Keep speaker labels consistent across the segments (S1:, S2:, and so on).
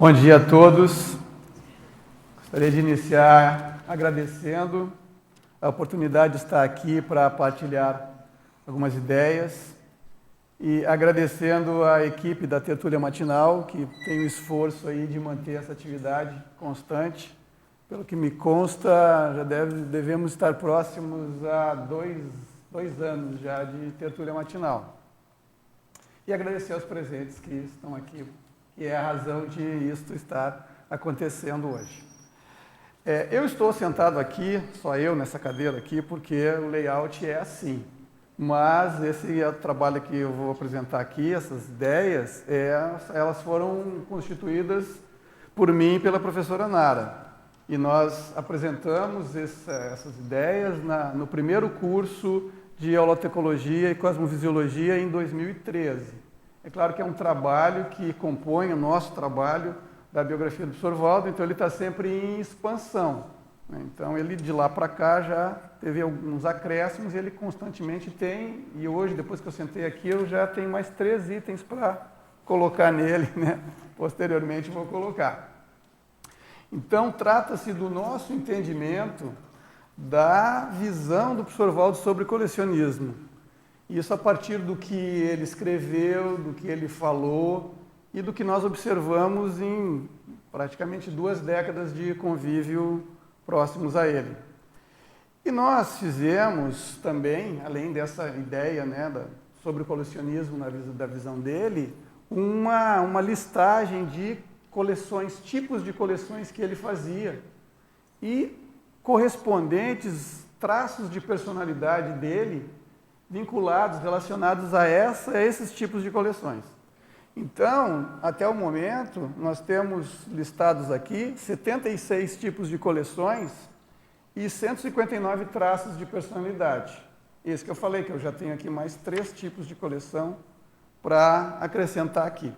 S1: Bom dia a todos. Gostaria de iniciar agradecendo a oportunidade de estar aqui para partilhar algumas ideias e agradecendo a equipe da Tertúlia Matinal, que tem o esforço aí de manter essa atividade constante. Pelo que me consta, já devemos estar próximos a dois anos já de Tertúlia Matinal. E agradecer aos presentes que estão aqui, que é a razão de isto estar acontecendo hoje. Eu estou sentado aqui, só eu nessa cadeira aqui, porque o layout é assim. Mas esse é o trabalho que eu vou apresentar aqui, essas ideias, elas foram constituídas por mim e pela professora Nara. E nós apresentamos essas ideias no primeiro curso de Holotecnologia e Cosmovisiologia em 2013. É claro que é um trabalho que compõe o nosso trabalho da biografia do Professor Waldo, então ele está sempre em expansão. Então ele de lá para cá já teve alguns acréscimos e ele constantemente tem, e hoje, depois que eu sentei aqui, eu já tenho mais 3 itens para colocar nele, né? Posteriormente vou colocar. Então trata-se do nosso entendimento da visão do Professor Waldo sobre colecionismo. Isso a partir do que ele escreveu, do que ele falou e do que nós observamos em praticamente 2 décadas de convívio próximos a ele. E nós fizemos também, além dessa ideia, né, sobre o colecionismo da visão dele, uma listagem de coleções, tipos de coleções que ele fazia e correspondentes traços de personalidade dele vinculados, relacionados a esses tipos de coleções. Então, até o momento, nós temos listados aqui 76 tipos de coleções e 159 traços de personalidade. Esse que eu falei, que eu já tenho aqui mais 3 tipos de coleção para acrescentar aqui.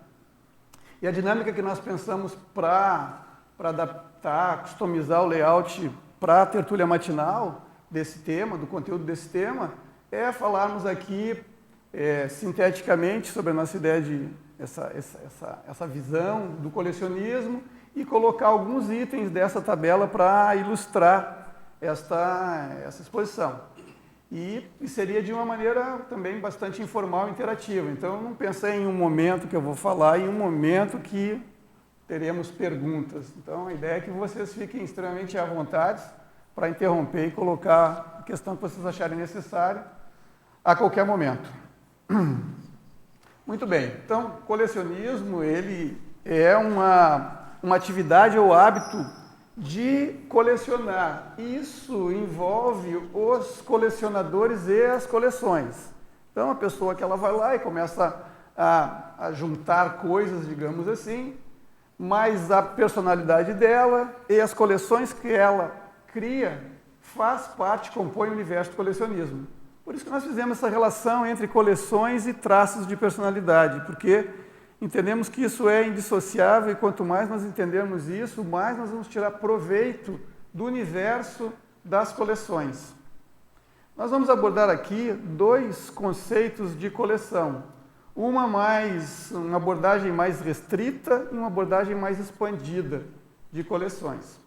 S1: E a dinâmica que nós pensamos para adaptar, customizar o layout para a tertúlia matinal desse tema, do conteúdo desse tema, é falarmos aqui sinteticamente sobre a nossa ideia de essa visão do colecionismo e colocar alguns itens dessa tabela para ilustrar essa exposição. E seria de uma maneira também bastante informal e interativa. Então, eu não pensei em um momento que eu vou falar, em um momento que teremos perguntas. Então, a ideia é que vocês fiquem extremamente à vontade para interromper e colocar a questão que vocês acharem necessária a qualquer momento. Muito bem, então, colecionismo, ele é uma atividade ou hábito de colecionar. Isso envolve os colecionadores e as coleções. Então, a pessoa que ela vai lá e começa a juntar coisas, digamos assim, mas a personalidade dela e as coleções que ela cria faz parte, compõe o universo do colecionismo. Por isso que nós fizemos essa relação entre coleções e traços de personalidade, porque entendemos que isso é indissociável e quanto mais nós entendermos isso, mais nós vamos tirar proveito do universo das coleções. Nós vamos abordar aqui 2 conceitos de coleção. Uma abordagem mais restrita e uma abordagem mais expandida de coleções.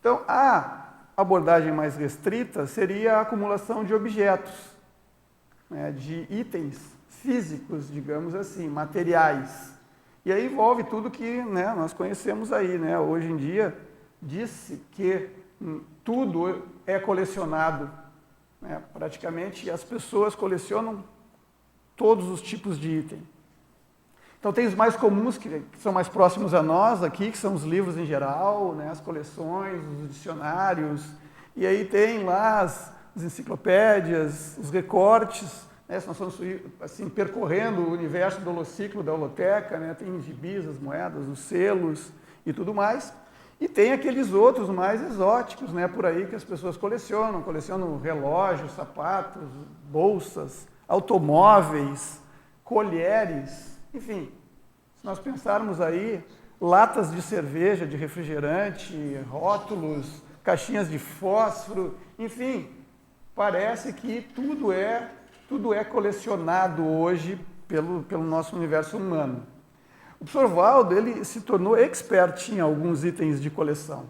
S1: Então, a abordagem mais restrita seria a acumulação de objetos, né, de itens físicos, digamos assim, materiais. E aí envolve tudo que, né, nós conhecemos aí, né? Hoje em dia, diz-se que tudo é colecionado, né? Praticamente as pessoas colecionam todos os tipos de item. Então tem os mais comuns, que são mais próximos a nós aqui, que são os livros em geral, né, as coleções, os dicionários, e aí tem lá as enciclopédias, os recortes, né, nós estamos assim, percorrendo o universo do holociclo, da holoteca, né, tem gibis, as moedas, os selos e tudo mais. E tem aqueles outros mais exóticos, né, por aí que as pessoas colecionam relógios, sapatos, bolsas, automóveis, colheres, enfim. Se nós pensarmos aí, latas de cerveja, de refrigerante, rótulos, caixinhas de fósforo, enfim, parece que tudo é colecionado hoje pelo nosso universo humano. O professor Valdo, ele se tornou expert em alguns itens de coleção.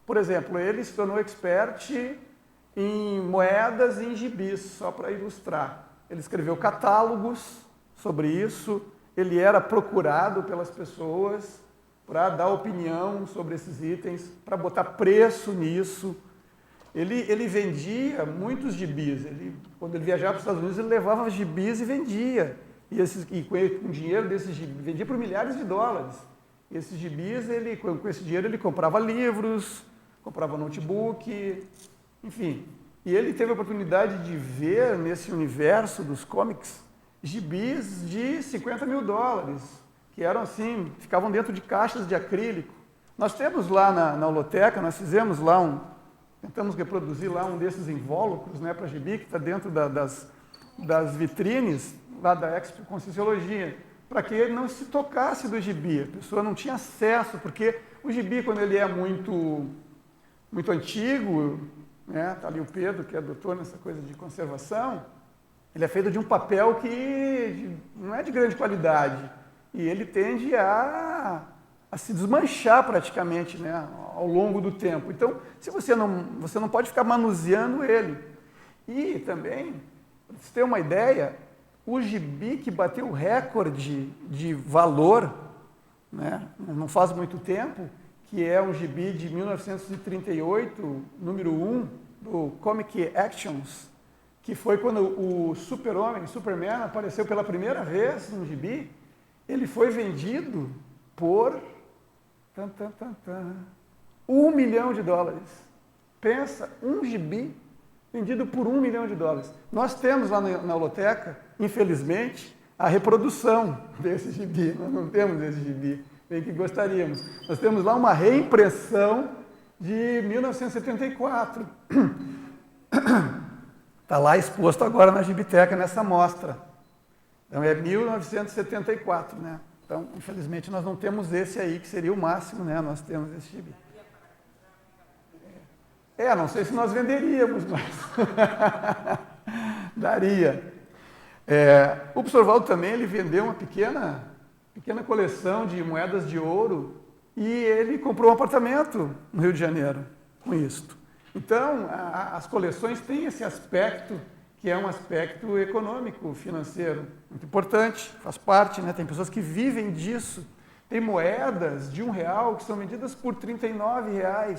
S1: Por exemplo, ele se tornou expert em moedas e em gibis, só para ilustrar. Ele escreveu catálogos sobre isso, ele era procurado pelas pessoas para dar opinião sobre esses itens, para botar preço nisso. Ele vendia muitos gibis. Quando ele viajava para os Estados Unidos, ele levava gibis e vendia. E com o dinheiro desses gibis, vendia por milhares de dólares. E esses gibis, com esse dinheiro, ele comprava livros, comprava notebook, enfim. E ele teve a oportunidade de ver nesse universo dos comics gibis de 50 mil dólares, que eram assim, ficavam dentro de caixas de acrílico. Nós temos lá na holoteca, nós fizemos lá tentamos reproduzir lá um desses invólucros, né, para gibi, que está dentro das vitrines lá da Expo Conscienciologia, para que ele não se tocasse do gibi, a pessoa não tinha acesso, porque o gibi, quando ele é muito antigo, né, está ali o Pedro, que é doutor nessa coisa de conservação, ele é feito de um papel que não é de grande qualidade, e ele tende a se desmanchar praticamente, né, ao longo do tempo. Então, se você não pode ficar manuseando ele. E também, para você ter uma ideia, o gibi que bateu o recorde de valor, né, não faz muito tempo, que é um gibi de 1938, número 1, do Comic Actions, que foi quando o Super-Homem, Superman, apareceu pela primeira vez no gibi, ele foi vendido por $1 milhão. Pensa, um gibi vendido por $1 milhão. Nós temos lá na holoteca, infelizmente, a reprodução desse gibi. Nós não temos esse gibi, bem que gostaríamos. Nós temos lá uma reimpressão de 1974. Está lá exposto agora na Gibiteca, nessa mostra. Então é 1974, né? Então, infelizmente, nós não temos esse aí, que seria o máximo, né? Nós temos esse gibi. Não sei se nós venderíamos, mas daria. O professor Valdo também, ele vendeu uma pequena coleção de moedas de ouro e ele comprou um apartamento no Rio de Janeiro com isto. Então, as coleções têm esse aspecto, que é um aspecto econômico, financeiro, muito importante, faz parte, né? Tem pessoas que vivem disso. Tem moedas de R$1 que são vendidas por R$39. Quer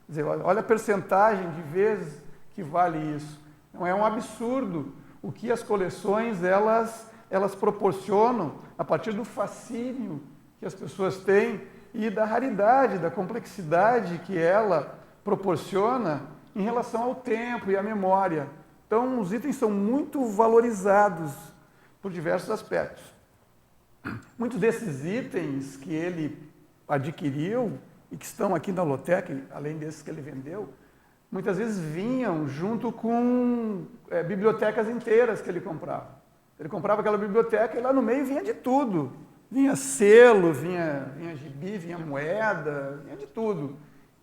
S1: dizer, olha a percentagem de vezes que vale isso. Então, é um absurdo o que as coleções elas proporcionam a partir do fascínio que as pessoas têm e da raridade, da complexidade que ela proporciona em relação ao tempo e à memória. Então, os itens são muito valorizados por diversos aspectos. Muitos desses itens que ele adquiriu e que estão aqui na holoteca, além desses que ele vendeu, muitas vezes vinham junto com bibliotecas inteiras que ele comprava. Ele comprava aquela biblioteca e lá no meio vinha de tudo. Vinha selo, vinha gibi, vinha moeda, vinha de tudo.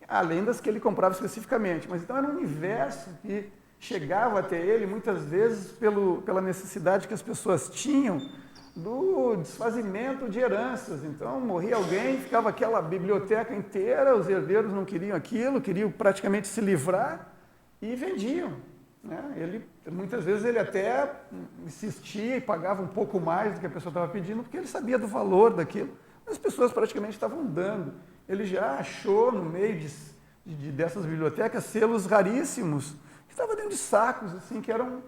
S1: Além das que ele comprava especificamente. Mas então era um universo que chegava até ele, muitas vezes, pela necessidade que as pessoas tinham do desfazimento de heranças. Então, morria alguém, ficava aquela biblioteca inteira, os herdeiros não queriam aquilo, queriam praticamente se livrar e vendiam. Né? Muitas vezes ele até insistia e pagava um pouco mais do que a pessoa estava pedindo, porque ele sabia do valor daquilo. Mas as pessoas praticamente estavam dando. Ele já achou no meio dessas bibliotecas selos raríssimos, que estavam dentro de sacos, assim, que eram,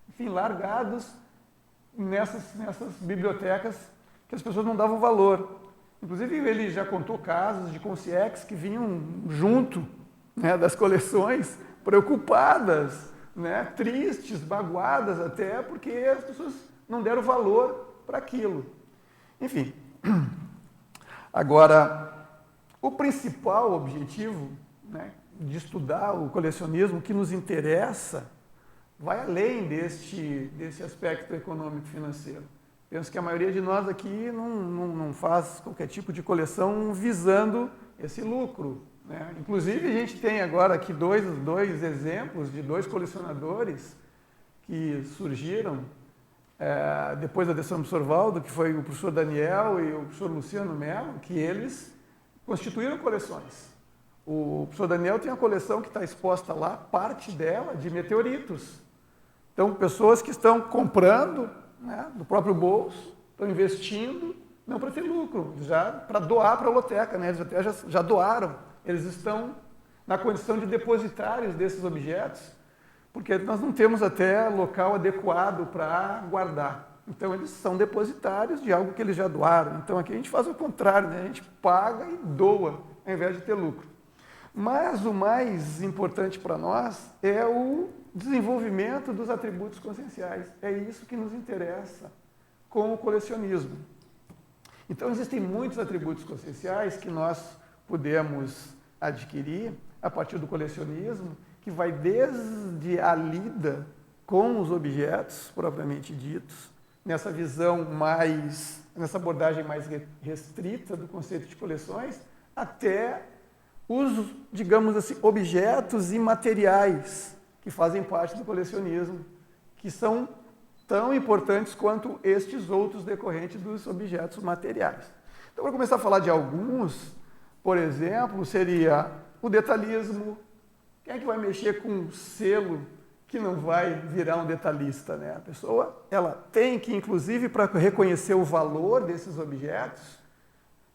S1: enfim, largados nessas bibliotecas que as pessoas não davam valor. Inclusive, ele já contou casos de concierges que vinham junto, né, das coleções, preocupadas, né, tristes, magoadas até, porque as pessoas não deram valor para aquilo. Enfim, agora, o principal objetivo, né, de estudar o colecionismo, que nos interessa, vai além desse aspecto econômico-financeiro. Penso que a maioria de nós aqui não faz qualquer tipo de coleção visando esse lucro, né? Inclusive, a gente tem agora aqui dois exemplos de dois colecionadores que surgiram depois da decisão do professor Valdo, que foi o professor Daniel e o professor Luciano Mello, que eles constituíram coleções. O professor Daniel tem uma coleção que está exposta lá, parte dela de meteoritos. Então, pessoas que estão comprando, né, do próprio bolso, estão investindo, não para ter lucro, já para doar para a holoteca, né? Eles até já doaram, eles estão na condição de depositários desses objetos, porque nós não temos até local adequado para guardar. Então, eles são depositários de algo que eles já doaram. Então, aqui a gente faz o contrário, né? A gente paga e doa, ao invés de ter lucro. Mas o mais importante para nós é o desenvolvimento dos atributos conscienciais. É isso que nos interessa com o colecionismo. Então, existem muitos atributos conscienciais que nós podemos adquirir a partir do colecionismo, que vai desde a lida com os objetos propriamente ditos, nessa visão nessa abordagem mais restrita do conceito de coleções, até os, digamos assim, objetos imateriais que fazem parte do colecionismo, que são tão importantes quanto estes outros decorrentes dos objetos materiais. Então, para começar a falar de alguns, por exemplo, seria o detalhismo. Quem é que vai mexer com um selo que não vai virar um detalhista, né? A pessoa, ela tem que, inclusive, para reconhecer o valor desses objetos,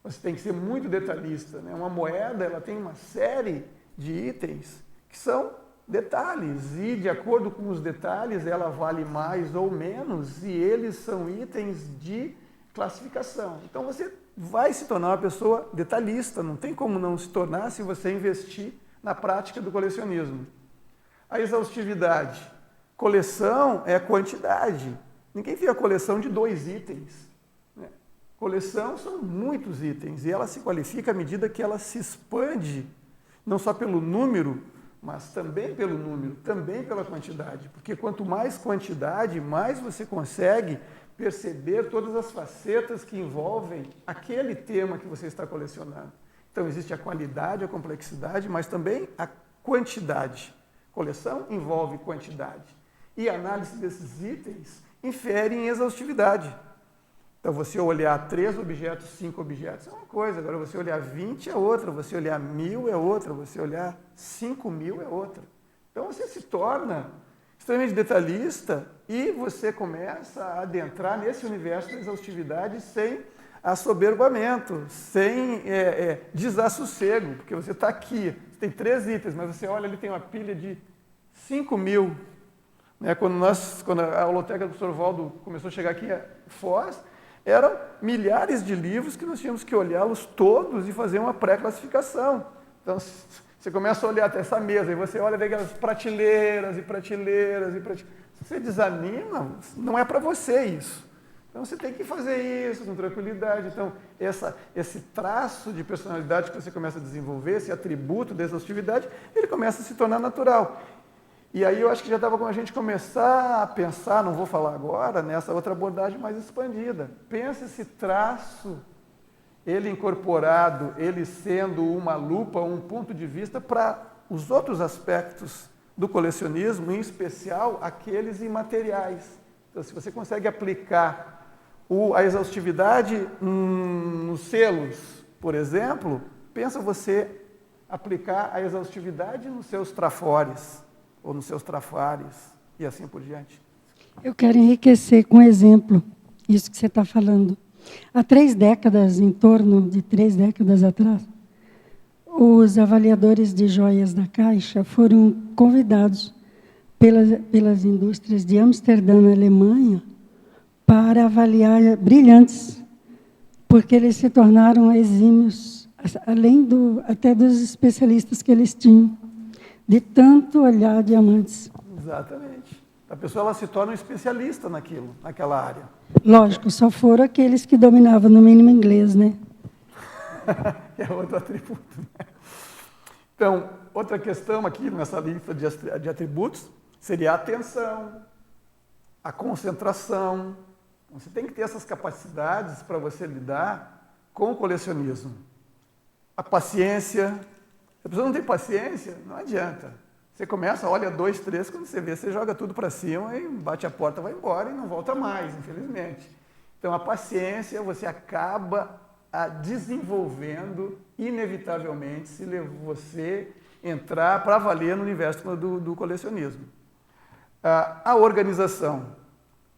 S1: você tem que ser muito detalhista, né? Uma moeda, ela tem uma série de itens que são detalhes, e de acordo com os detalhes, ela vale mais ou menos, e eles são itens de classificação. Então, você vai se tornar uma pessoa detalhista, não tem como não se tornar se você investir na prática do colecionismo. A exaustividade. Coleção é quantidade. Ninguém vê a coleção de 2 itens. Né? Coleção são muitos itens, e ela se qualifica à medida que ela se expande, não só pelo número, mas também pelo número, também pela quantidade. Porque quanto mais quantidade, mais você consegue perceber todas as facetas que envolvem aquele tema que você está colecionando. Então, existe a qualidade, a complexidade, mas também a quantidade. Coleção envolve quantidade. E a análise desses itens infere em exaustividade. Então, você olhar 3 objetos, 5 objetos é uma coisa, agora você olhar 20 é outra, você olhar 1000 é outra, você olhar 5000 é outra. Então, você se torna extremamente detalhista e você começa a adentrar nesse universo da exaustividade sem assoberbamento, sem desassossego, porque você está aqui, você tem 3 itens, mas você olha ali, tem uma pilha de 5000. Né? Quando a holoteca do professor Valdo começou a chegar aqui em Foz, eram milhares de livros que nós tínhamos que olhá-los todos e fazer uma pré-classificação. Então, você começa a olhar até essa mesa, e você olha, vê aquelas prateleiras e prateleiras e prateleiras. Se você desanima, não é para você isso. Então, você tem que fazer isso com tranquilidade. Então, esse traço de personalidade que você começa a desenvolver, esse atributo de exaustividade, ele começa a se tornar natural. E aí eu acho que já estava com a gente começar a pensar, não vou falar agora, nessa outra abordagem mais expandida. Pensa esse traço, ele incorporado, ele sendo uma lupa, um ponto de vista para os outros aspectos do colecionismo, em especial aqueles imateriais. Então, se você consegue aplicar a exaustividade nos selos, por exemplo, pensa você aplicar a exaustividade nos seus trafores, ou nos seus trafares, e assim por diante.
S2: Eu quero enriquecer com exemplo isso que você está falando. Há 3 décadas, em torno de 3 décadas atrás, os avaliadores de joias da Caixa foram convidados pelas indústrias de Amsterdã, na Alemanha, para avaliar brilhantes, porque eles se tornaram exímios, além até dos especialistas que eles tinham, de tanto olhar diamantes.
S1: Exatamente. A pessoa ela se torna um especialista naquela área.
S2: Lógico, só foram aqueles que dominavam no mínimo inglês, né?
S1: É outro atributo. Né? Então, outra questão aqui nessa lista de atributos seria a atenção, a concentração. Você tem que ter essas capacidades para você lidar com o colecionismo. A paciência. Se a pessoa não tem paciência, não adianta. Você começa, olha 2, 3, quando você vê, você joga tudo para cima e bate a porta, vai embora e não volta mais, infelizmente. Então, a paciência, você acaba desenvolvendo, inevitavelmente, se você entrar para valer no universo do colecionismo. A organização.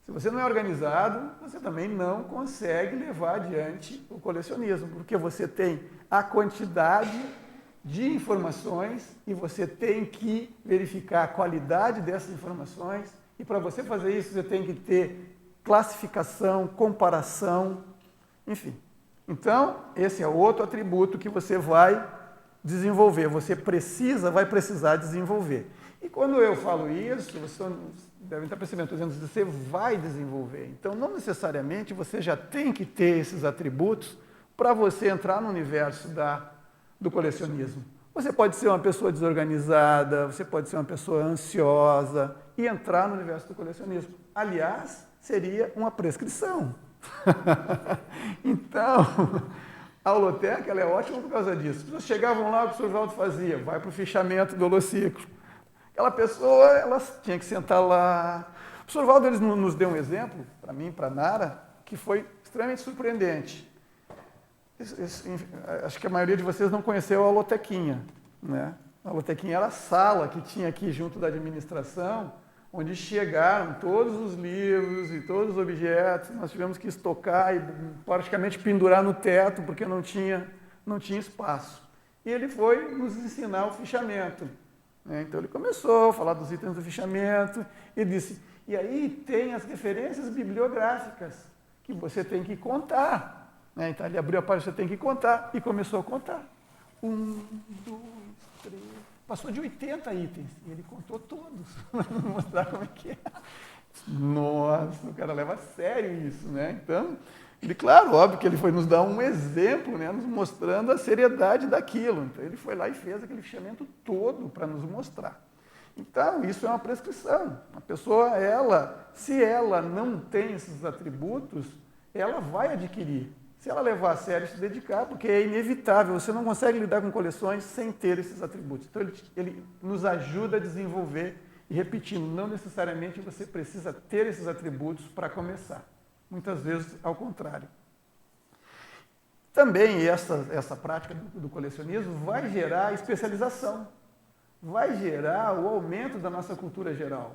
S1: Se você não é organizado, você também não consegue levar adiante o colecionismo, porque você tem a quantidade de informações e você tem que verificar a qualidade dessas informações, e para você fazer isso, você tem que ter classificação, comparação, enfim. Então, esse é outro atributo que você vai desenvolver, vai precisar desenvolver. E quando eu falo isso, vocês devem estar percebendo, estou dizendo que você vai desenvolver. Então, não necessariamente você já tem que ter esses atributos para você entrar no universo do colecionismo. Você pode ser uma pessoa desorganizada, você pode ser uma pessoa ansiosa e entrar no universo do colecionismo. Aliás, seria uma prescrição. Então, a holoteca ela é ótima por causa disso. As pessoas chegavam lá, o professor Valdo fazia, vai para o fichamento do holociclo. Aquela pessoa, ela tinha que sentar lá. O professor Valdo eles nos deu um exemplo, para mim, para a Nara, que foi extremamente surpreendente. Acho que a maioria de vocês não conheceu a holotequinha, né? A holotequinha era a sala que tinha aqui junto da administração, onde chegaram todos os livros e todos os objetos. Nós tivemos que estocar e praticamente pendurar no teto, porque não tinha espaço. E ele foi nos ensinar o fichamento. Então ele começou a falar dos itens do fichamento e disse, e aí tem as referências bibliográficas que você tem que contar. Então ele abriu a página, você tem que contar, e começou a contar. 1, 2, 3... Passou de 80 itens, e ele contou todos, para mostrar como é que é. Nossa, o cara leva a sério isso, né? Então, ele, claro, óbvio que ele foi nos dar um exemplo, né, nos mostrando a seriedade daquilo. Então, ele foi lá e fez aquele fichamento todo para nos mostrar. Então, isso é uma prescrição. A pessoa, se ela não tem esses atributos, ela vai adquirir. Se ela levar a sério, se dedicar, porque é inevitável, você não consegue lidar com coleções sem ter esses atributos. Então, ele nos ajuda a desenvolver, e repetindo, não necessariamente você precisa ter esses atributos para começar. Muitas vezes, ao contrário. Também essa prática do colecionismo vai gerar especialização, vai gerar o aumento da nossa cultura geral.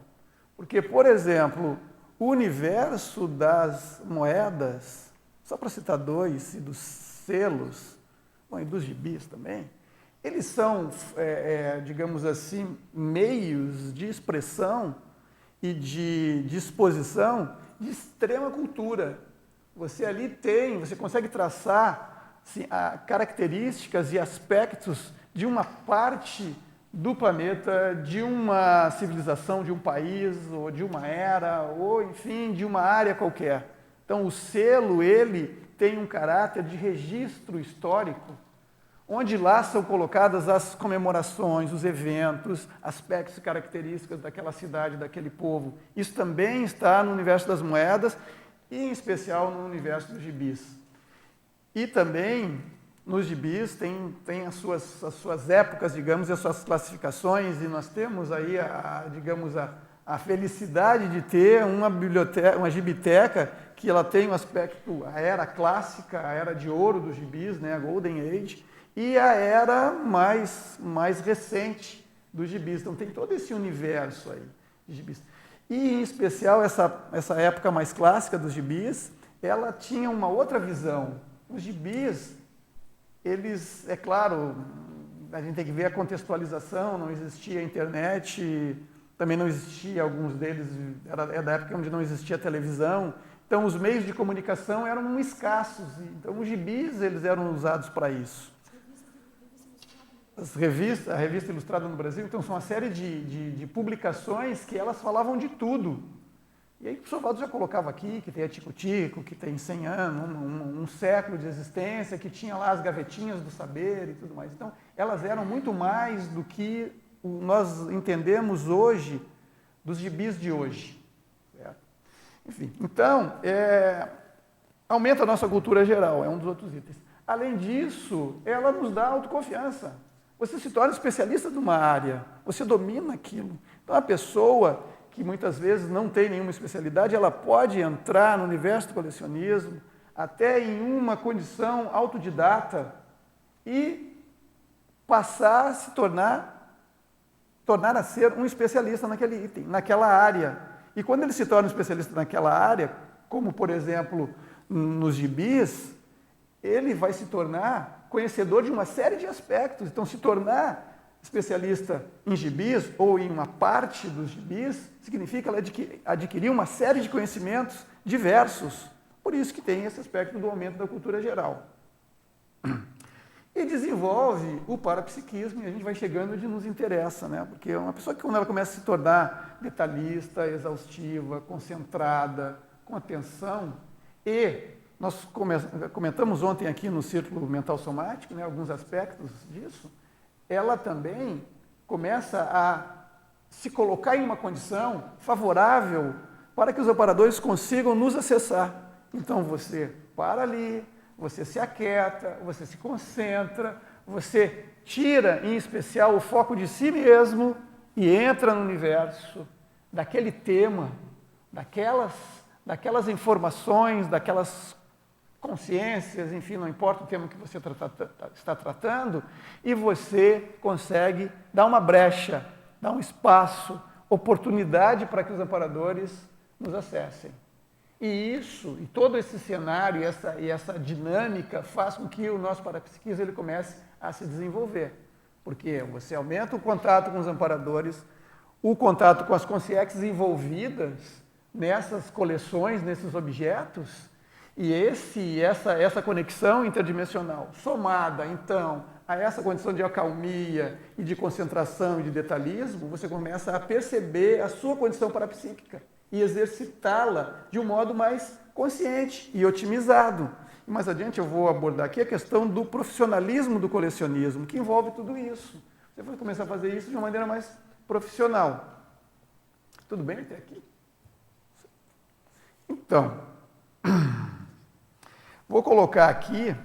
S1: Porque, por exemplo, o universo das moedas, só para citar 2, e dos selos, bom, e dos gibis também, eles são, digamos assim, meios de expressão e de exposição de extrema cultura. Você consegue traçar assim, características e aspectos de uma parte do planeta, de uma civilização, de um país, ou de uma era, ou, enfim, de uma área qualquer. Então, o selo, ele tem um caráter de registro histórico, onde lá são colocadas as comemorações, os eventos, aspectos e características daquela cidade, daquele povo. Isso também está no universo das moedas, e em especial no universo dos gibis. E também, nos gibis, tem as suas épocas, digamos, e as suas classificações, e nós temos aí, a felicidade de ter uma biblioteca, uma gibiteca, que ela tem um aspecto, a era clássica, a era de ouro dos gibis, né, a Golden Age, e a era mais recente dos gibis. Então tem todo esse universo aí de gibis. E, em especial, essa época mais clássica dos gibis, ela tinha uma outra visão. Os gibis, eles, é claro, a gente tem que ver a contextualização, não existia internet, também não existia, alguns deles, era da época onde não existia televisão, então os meios de comunicação eram escassos, então os gibis eles eram usados para isso. A revista Ilustrada no Brasil, então, são uma série de publicações que elas falavam de tudo. E aí o professor Valdo já colocava aqui que tem a Tico-Tico, que tem 100 anos, um século de existência, que tinha lá as gavetinhas do saber e tudo mais. Então, elas eram muito mais do que nós entendemos hoje dos gibis de hoje. Certo? Enfim, então, aumenta a nossa cultura geral, é um dos outros itens. Além disso, ela nos dá autoconfiança. você se torna especialista de uma área, você domina aquilo. Então, a pessoa que muitas vezes não tem nenhuma especialidade, ela pode entrar no universo do colecionismo até em uma condição autodidata e passar a se tornar a ser um especialista naquele item, naquela área. E quando ele se torna um especialista naquela área, como, por exemplo, nos gibis, ele vai se tornar conhecedor de uma série de aspectos. Então, se tornar especialista em gibis ou em uma parte dos gibis significa adquirir uma série de conhecimentos diversos. Por isso que tem esse aspecto do aumento da cultura geral. E desenvolve o parapsiquismo, e a gente vai chegando onde nos interessa, né? Porque é uma pessoa que, quando ela começa a se tornar detalhista, exaustiva, concentrada, com atenção, e nós comentamos ontem aqui no Círculo Mental Somático, né, alguns aspectos disso, ela também começa a se colocar em uma condição favorável para que os amparadores consigam nos acessar. Então, você para ali, você se aquieta, você se concentra, você tira, em especial, o foco de si mesmo e entra no universo daquele tema, daquelas informações, daquelas consciências, enfim, não importa o tema que você está tratando, e você consegue dar uma brecha, dar um espaço, oportunidade para que os amparadores nos acessem. E isso, e todo esse cenário e essa dinâmica faz com que o nosso parapsiquismo ele comece a se desenvolver. Porque você aumenta o contato com os amparadores, o contato com as consciências envolvidas nessas coleções, nesses objetos, e essa conexão interdimensional, somada, então, a essa condição de acalmia e de concentração e de detalhismo, você começa a perceber a sua condição parapsíquica e exercitá-la de um modo mais consciente e otimizado. E mais adiante eu vou abordar aqui a questão do profissionalismo do colecionismo, que envolve tudo isso. Você vai começar a fazer isso de uma maneira mais profissional. Tudo bem até aqui? Então, vou colocar aqui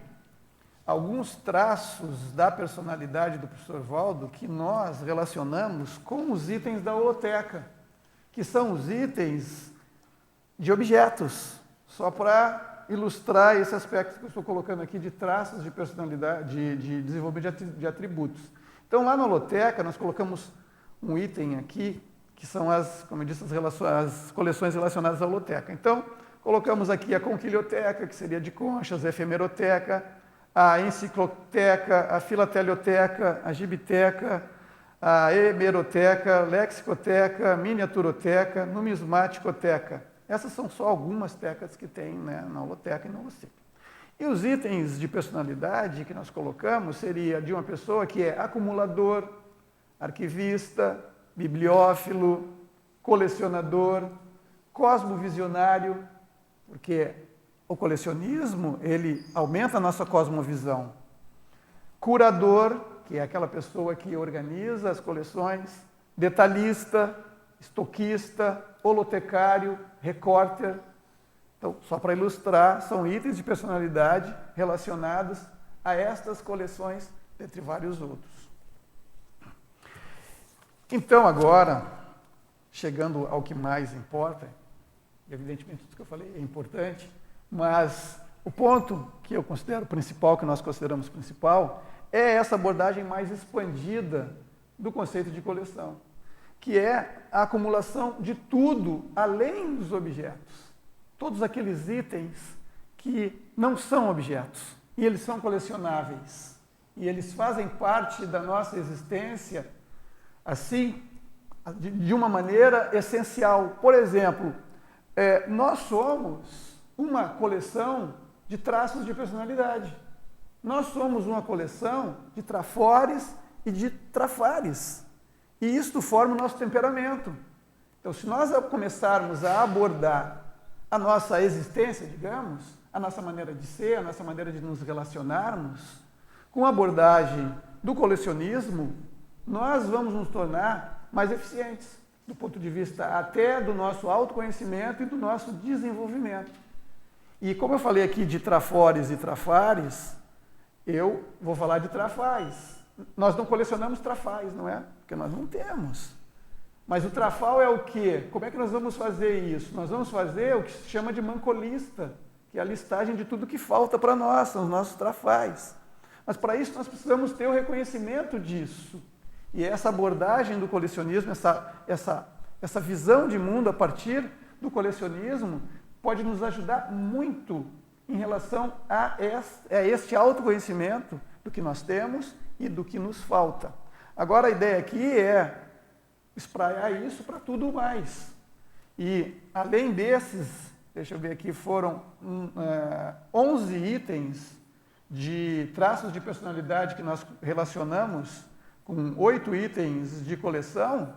S1: alguns traços da personalidade do professor Valdo que nós relacionamos com os itens da holoteca, que são os itens de objetos, só para ilustrar esse aspecto que eu estou colocando aqui de traços de personalidade, de desenvolvimento de atributos. Então, lá na holoteca, nós colocamos um item aqui, que são como eu disse, as coleções relacionadas à holoteca. Então, colocamos aqui a conquilhoteca, que seria de conchas, a efemeroteca, a encicloteca, a filatelioteca, a gibiteca, a hemeroteca, lexicoteca, miniaturoteca, numismaticoteca. Essas são só algumas tecas que tem, né, na holoteca e no holociclo. E os itens de personalidade que nós colocamos seria de uma pessoa que é acumulador, arquivista, bibliófilo, colecionador, cosmovisionário, porque o colecionismo, ele aumenta a nossa cosmovisão. Curador, que é aquela pessoa que organiza as coleções, detalhista, estoquista, holotecário, repórter. Então, só para ilustrar, são itens de personalidade relacionados a estas coleções, entre vários outros. Então, agora, chegando ao que mais importa, evidentemente tudo que eu falei é importante, mas o ponto que eu considero principal, que nós consideramos principal, é essa abordagem mais expandida do conceito de coleção, que é a acumulação de tudo além dos objetos. Todos aqueles itens que não são objetos, e eles são colecionáveis, e eles fazem parte da nossa existência, assim, de uma maneira essencial. Por exemplo, nós somos uma coleção de traços de personalidade. Nós somos uma coleção de trafores e de trafares. E isto forma o nosso temperamento. Então, se nós começarmos a abordar a nossa existência, digamos, a nossa maneira de ser, a nossa maneira de nos relacionarmos, com a abordagem do colecionismo, nós vamos nos tornar mais eficientes, do ponto de vista até do nosso autoconhecimento e do nosso desenvolvimento. E como eu falei aqui de trafores e trafares, eu vou falar de trafais, nós não colecionamos trafais, não é? Porque nós não temos. Mas o trafal é o quê? Como é que nós vamos fazer isso? Nós vamos fazer o que se chama de mancolista, que é a listagem de tudo que falta para nós, são os nossos trafais. Mas para isso nós precisamos ter o reconhecimento disso. E essa abordagem do colecionismo, essa visão de mundo a partir do colecionismo, pode nos ajudar muito em relação a este autoconhecimento do que nós temos e do que nos falta. Agora a ideia aqui é espraiar isso para tudo mais. E além desses, deixa eu ver aqui, foram 11 itens de traços de personalidade que nós relacionamos com 8 itens de coleção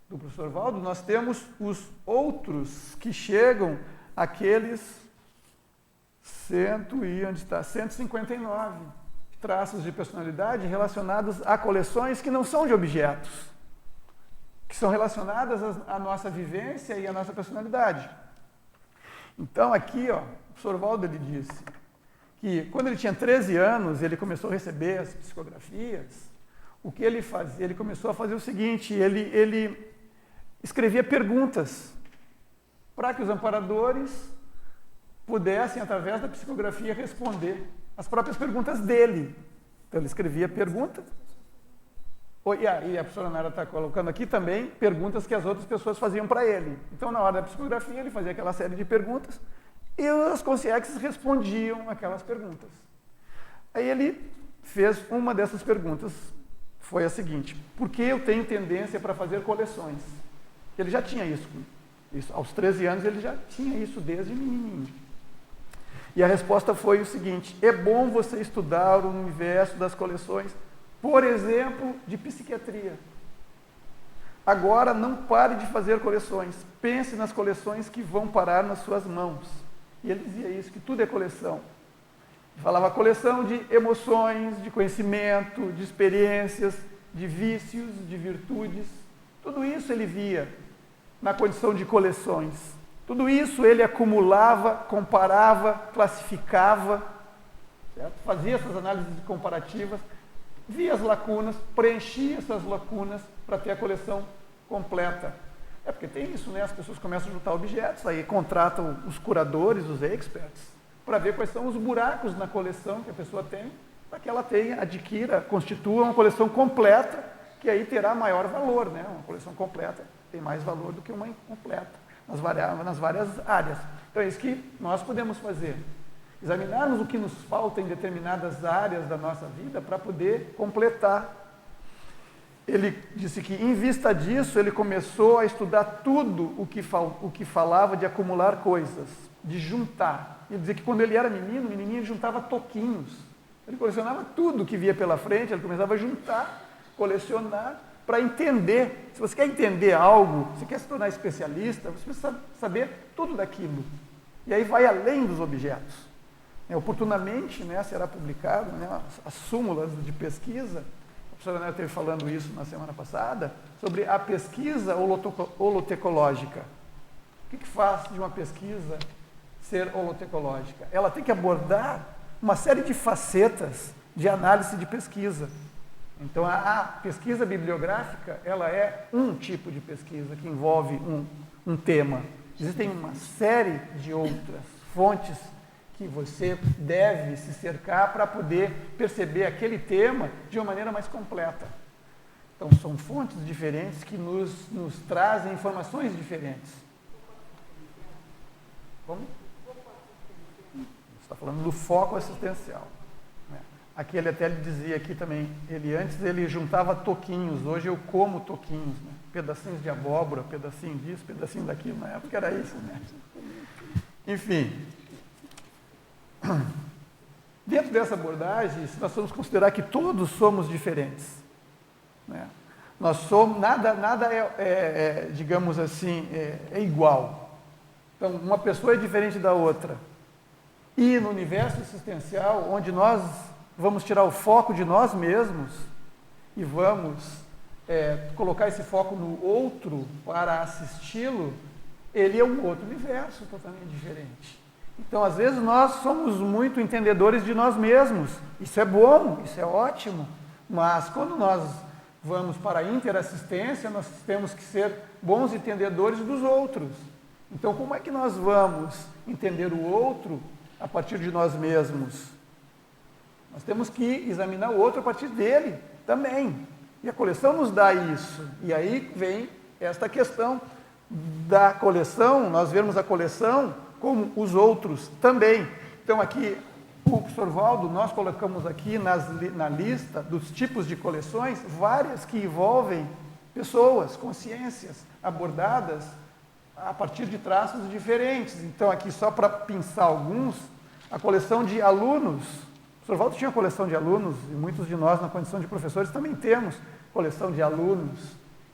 S1: do professor Valdo, nós temos os outros que chegam àqueles 159 traços de personalidade relacionados a coleções que não são de objetos, que são relacionadas à nossa vivência e à nossa personalidade. Então aqui, o professor Valdo, ele disse que quando ele tinha 13 anos, ele começou a receber as psicografias. O que ele fazia? Ele começou a fazer o seguinte, ele escrevia perguntas para que os amparadores pudessem, através da psicografia, responder as próprias perguntas dele. Então ele escrevia perguntas. E a professora Nara está colocando aqui também perguntas que as outras pessoas faziam para ele. Então, na hora da psicografia, ele fazia aquela série de perguntas e as consciências respondiam aquelas perguntas. Aí ele fez uma dessas perguntas, foi a seguinte: por que eu tenho tendência para fazer coleções? Ele já tinha isso. Aos 13 anos ele já tinha isso desde menininho. E a resposta foi o seguinte: é bom você estudar o universo das coleções, por exemplo, de psiquiatria. Agora não pare de fazer coleções, pense nas coleções que vão parar nas suas mãos. E ele dizia isso, que tudo é coleção. Ele falava coleção de emoções, de conhecimento, de experiências, de vícios, de virtudes. Tudo isso ele via na condição de coleções. Tudo isso ele acumulava, comparava, classificava, certo? Fazia essas análises comparativas, via as lacunas, preenchia essas lacunas para ter a coleção completa. É porque tem isso, né? As pessoas começam a juntar objetos, aí contratam os curadores, os experts, para ver quais são os buracos na coleção que a pessoa tem, para que ela tenha, adquira, constitua uma coleção completa, que aí terá maior valor, né? Uma coleção completa tem mais valor do que uma incompleta, nas várias áreas. Então é isso que nós podemos fazer. Examinarmos o que nos falta em determinadas áreas da nossa vida para poder completar. Ele disse que, em vista disso, ele começou a estudar tudo o que falava de acumular coisas, de juntar. Ele dizia que quando ele era menininho, ele juntava toquinhos. Ele colecionava tudo que via pela frente, ele começava a juntar, colecionar, para entender. Se você quer entender algo, se quer se tornar especialista, você precisa saber tudo daquilo. E aí vai além dos objetos. Oportunamente, né, será publicado, né, as súmulas de pesquisa. A professora Nara esteve falando isso na semana passada, sobre a pesquisa holotecológica. O que faz de uma pesquisa ser holotecológica? Ela tem que abordar uma série de facetas de análise de pesquisa. Então, a pesquisa bibliográfica, ela é um tipo de pesquisa que envolve um tema. Existem uma série de outras fontes que você deve se cercar para poder perceber aquele tema de uma maneira mais completa. Então, são fontes diferentes que nos trazem informações diferentes. Como? Você está falando do foco assistencial. Aqui ele até dizia aqui também, antes ele juntava toquinhos, hoje eu como toquinhos, né? Pedacinhos de abóbora, pedacinho disso, pedacinho daquilo, na época era isso, né? Enfim, dentro dessa abordagem, nós vamos considerar que todos somos diferentes, né? Nós somos, nada digamos assim, é igual. Então, uma pessoa é diferente da outra. E no universo existencial, onde nós vamos tirar o foco de nós mesmos e vamos colocar esse foco no outro para assisti-lo, ele é um outro universo totalmente diferente. Então, às vezes, nós somos muito entendedores de nós mesmos. Isso é bom, isso é ótimo, Mas quando nós vamos para a interassistência, nós temos que ser bons entendedores dos outros. Então, como é que nós vamos entender o outro a partir de nós mesmos? Nós temos que examinar o outro a partir dele também. E a coleção nos dá isso. E aí vem esta questão da coleção, nós vemos a coleção como os outros também. Então, aqui, o professor Valdo, nós colocamos aqui na lista dos tipos de coleções, várias que envolvem pessoas, consciências, abordadas a partir de traços diferentes. Então, aqui, só para pensar alguns, a coleção de alunos. O professor Valdo tinha coleção de alunos, e muitos de nós, na condição de professores, também temos coleção de alunos.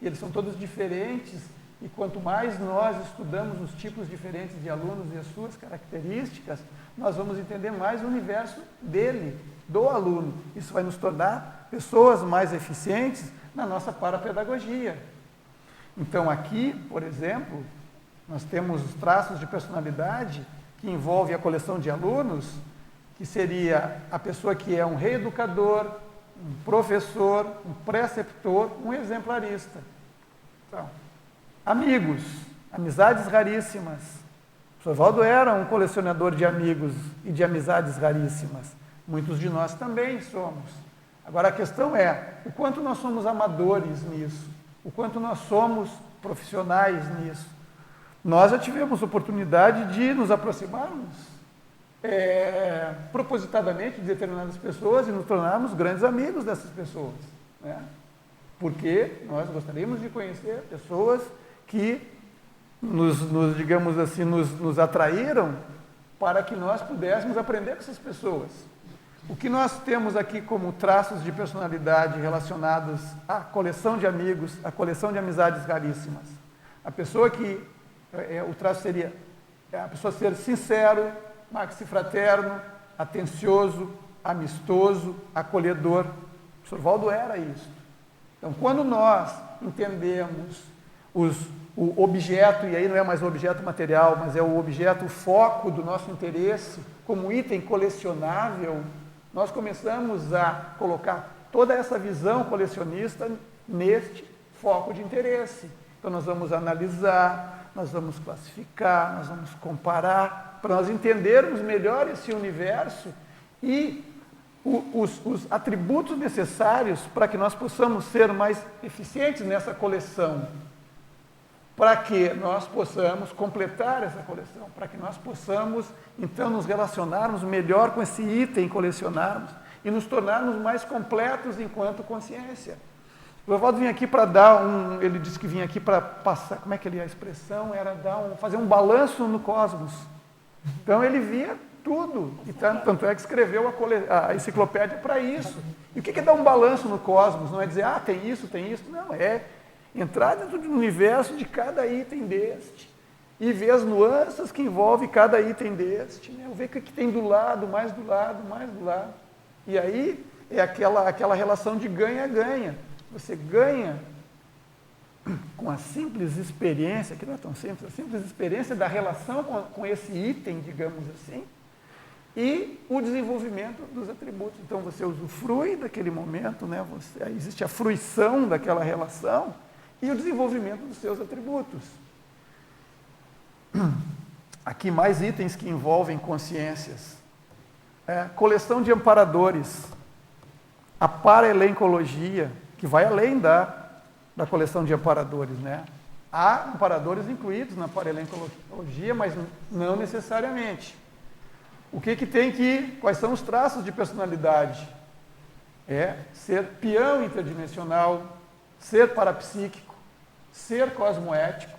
S1: E eles são todos diferentes, e quanto mais nós estudamos os tipos diferentes de alunos e as suas características, nós vamos entender mais o universo dele, do aluno. Isso vai nos tornar pessoas mais eficientes na nossa parapedagogia. Então, aqui, por exemplo, nós temos os traços de personalidade que envolve a coleção de alunos, que seria a pessoa que é um reeducador, um professor, um preceptor, um exemplarista. Então, amigos, amizades raríssimas. O professor Valdo era um colecionador de amigos e de amizades raríssimas. Muitos de nós também somos. Agora, a questão é o quanto nós somos amadores nisso, o quanto nós somos profissionais nisso. Nós já tivemos oportunidade de nos aproximarmos propositadamente de determinadas pessoas e nos tornarmos grandes amigos dessas pessoas, né? Porque nós gostaríamos de conhecer pessoas que digamos assim, nos atraíram para que nós pudéssemos aprender com essas pessoas. O que nós temos aqui como traços de personalidade relacionados à coleção de amigos, à coleção de amizades raríssimas? A pessoa que, o traço seria a pessoa ser sincero, maxifraterno, atencioso, amistoso, acolhedor. O professor Valdo era isso. Então, quando nós entendemos o objeto, e aí não é mais o objeto material, mas é o objeto, o foco do nosso interesse, como item colecionável, nós começamos a colocar toda essa visão colecionista neste foco de interesse. Então, nós vamos analisar, nós vamos classificar, nós vamos comparar, para nós entendermos melhor esse universo e os atributos necessários para que nós possamos ser mais eficientes nessa coleção, para que nós possamos completar essa coleção, para que nós possamos, então, nos relacionarmos melhor com esse item, colecionarmos, e nos tornarmos mais completos enquanto consciência. O Evaldo vinha aqui para dar ele disse que vinha aqui para passar, como é que a expressão era fazer um balanço no cosmos. Então, ele via tudo, e tanto é que escreveu a enciclopédia para isso. E o que é dar um balanço no cosmos? Não é dizer, tem isso, não, é entrar dentro do universo de cada item deste, e ver as nuances que envolve cada item deste, né? Ver o que tem do lado, mais do lado, mais do lado. E aí é aquela relação de ganha-ganha. Você ganha com a simples experiência, que não é tão simples, a simples experiência da relação com esse item, digamos assim, e o desenvolvimento dos atributos. Então, você usufrui daquele momento, né? Existe a fruição daquela relação e o desenvolvimento dos seus atributos. Aqui mais itens que envolvem consciências. Coleção de amparadores. A paralencologia, que vai além da coleção de amparadores, né? Há amparadores incluídos na paralencologia, mas não necessariamente. O que tem quais são os traços de personalidade? Ser peão interdimensional, ser parapsíquico, ser cosmoético.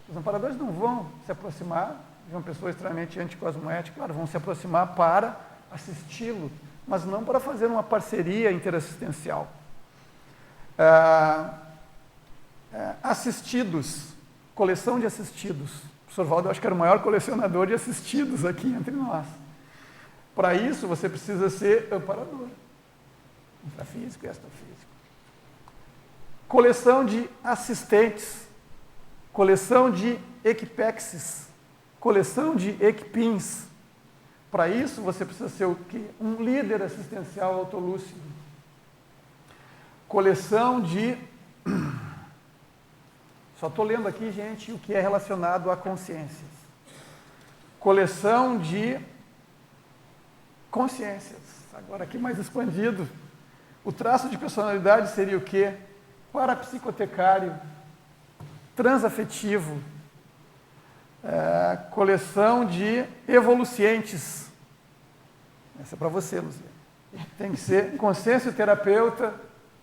S1: Os amparadores não vão se aproximar de uma pessoa extremamente anticosmoética, claro, vão se aproximar para assisti-lo, mas não para fazer uma parceria interassistencial. Assistidos, coleção de assistidos. O professor Valdo, eu acho que era o maior colecionador de assistidos aqui entre nós. Para isso, você precisa ser amparador, intrafísico e extrafísico. Coleção de assistentes, coleção de equipexes, coleção de equipins. Para isso, você precisa ser o quê? Um líder assistencial autolúcido. coleção de... Só estou lendo aqui, gente, o que é relacionado a consciências. Coleção de consciências. Agora aqui mais expandido. O traço de personalidade seria o quê? Parapsicotecário, transafetivo, coleção de evolucientes. Essa é para você, Luzia. Tem que ser consciência terapeuta,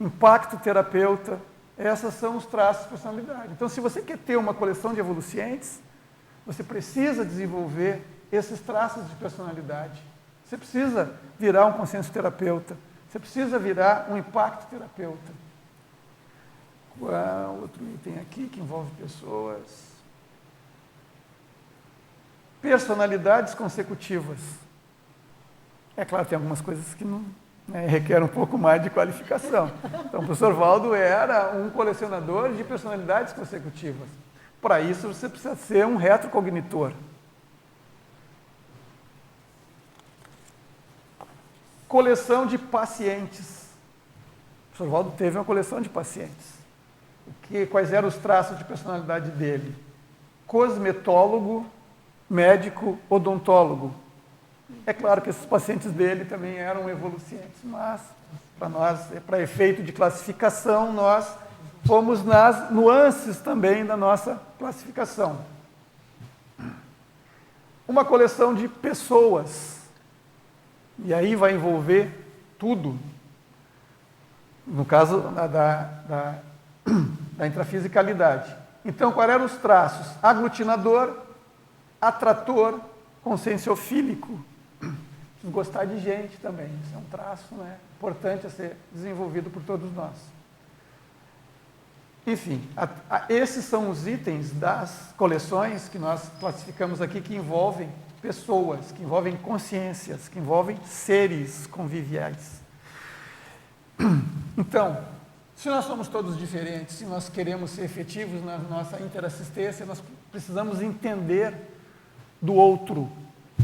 S1: impacto terapeuta. Essas são os traços de personalidade. Então, se você quer ter uma coleção de evolucientes, você precisa desenvolver esses traços de personalidade. Você precisa virar um consciência terapeuta. Você precisa virar um impacto terapeuta. Qual outro item aqui que envolve pessoas? Personalidades consecutivas. É claro, tem algumas coisas que não requerem um pouco mais de qualificação. Então, o professor Valdo era um colecionador de personalidades consecutivas. Para isso, você precisa ser um retrocognitor. Coleção de pacientes. O professor Valdo teve uma coleção de pacientes. Quais eram os traços de personalidade dele? Cosmetólogo, médico, odontólogo. É claro que esses pacientes dele também eram evolucientes, mas para nós, para efeito de classificação, nós fomos nas nuances também da nossa classificação. Uma coleção de pessoas, e aí vai envolver tudo. No caso da intrafisicalidade. Então, quais eram os traços? Aglutinador, atrator, conscienciofílico. Gostar de gente também. Isso é um traço, importante a ser desenvolvido por todos nós. Enfim, esses são os itens das coleções que nós classificamos aqui, que envolvem pessoas, que envolvem consciências, que envolvem seres conviviais. Então, se nós somos todos diferentes, se nós queremos ser efetivos na nossa interassistência, nós precisamos entender do outro.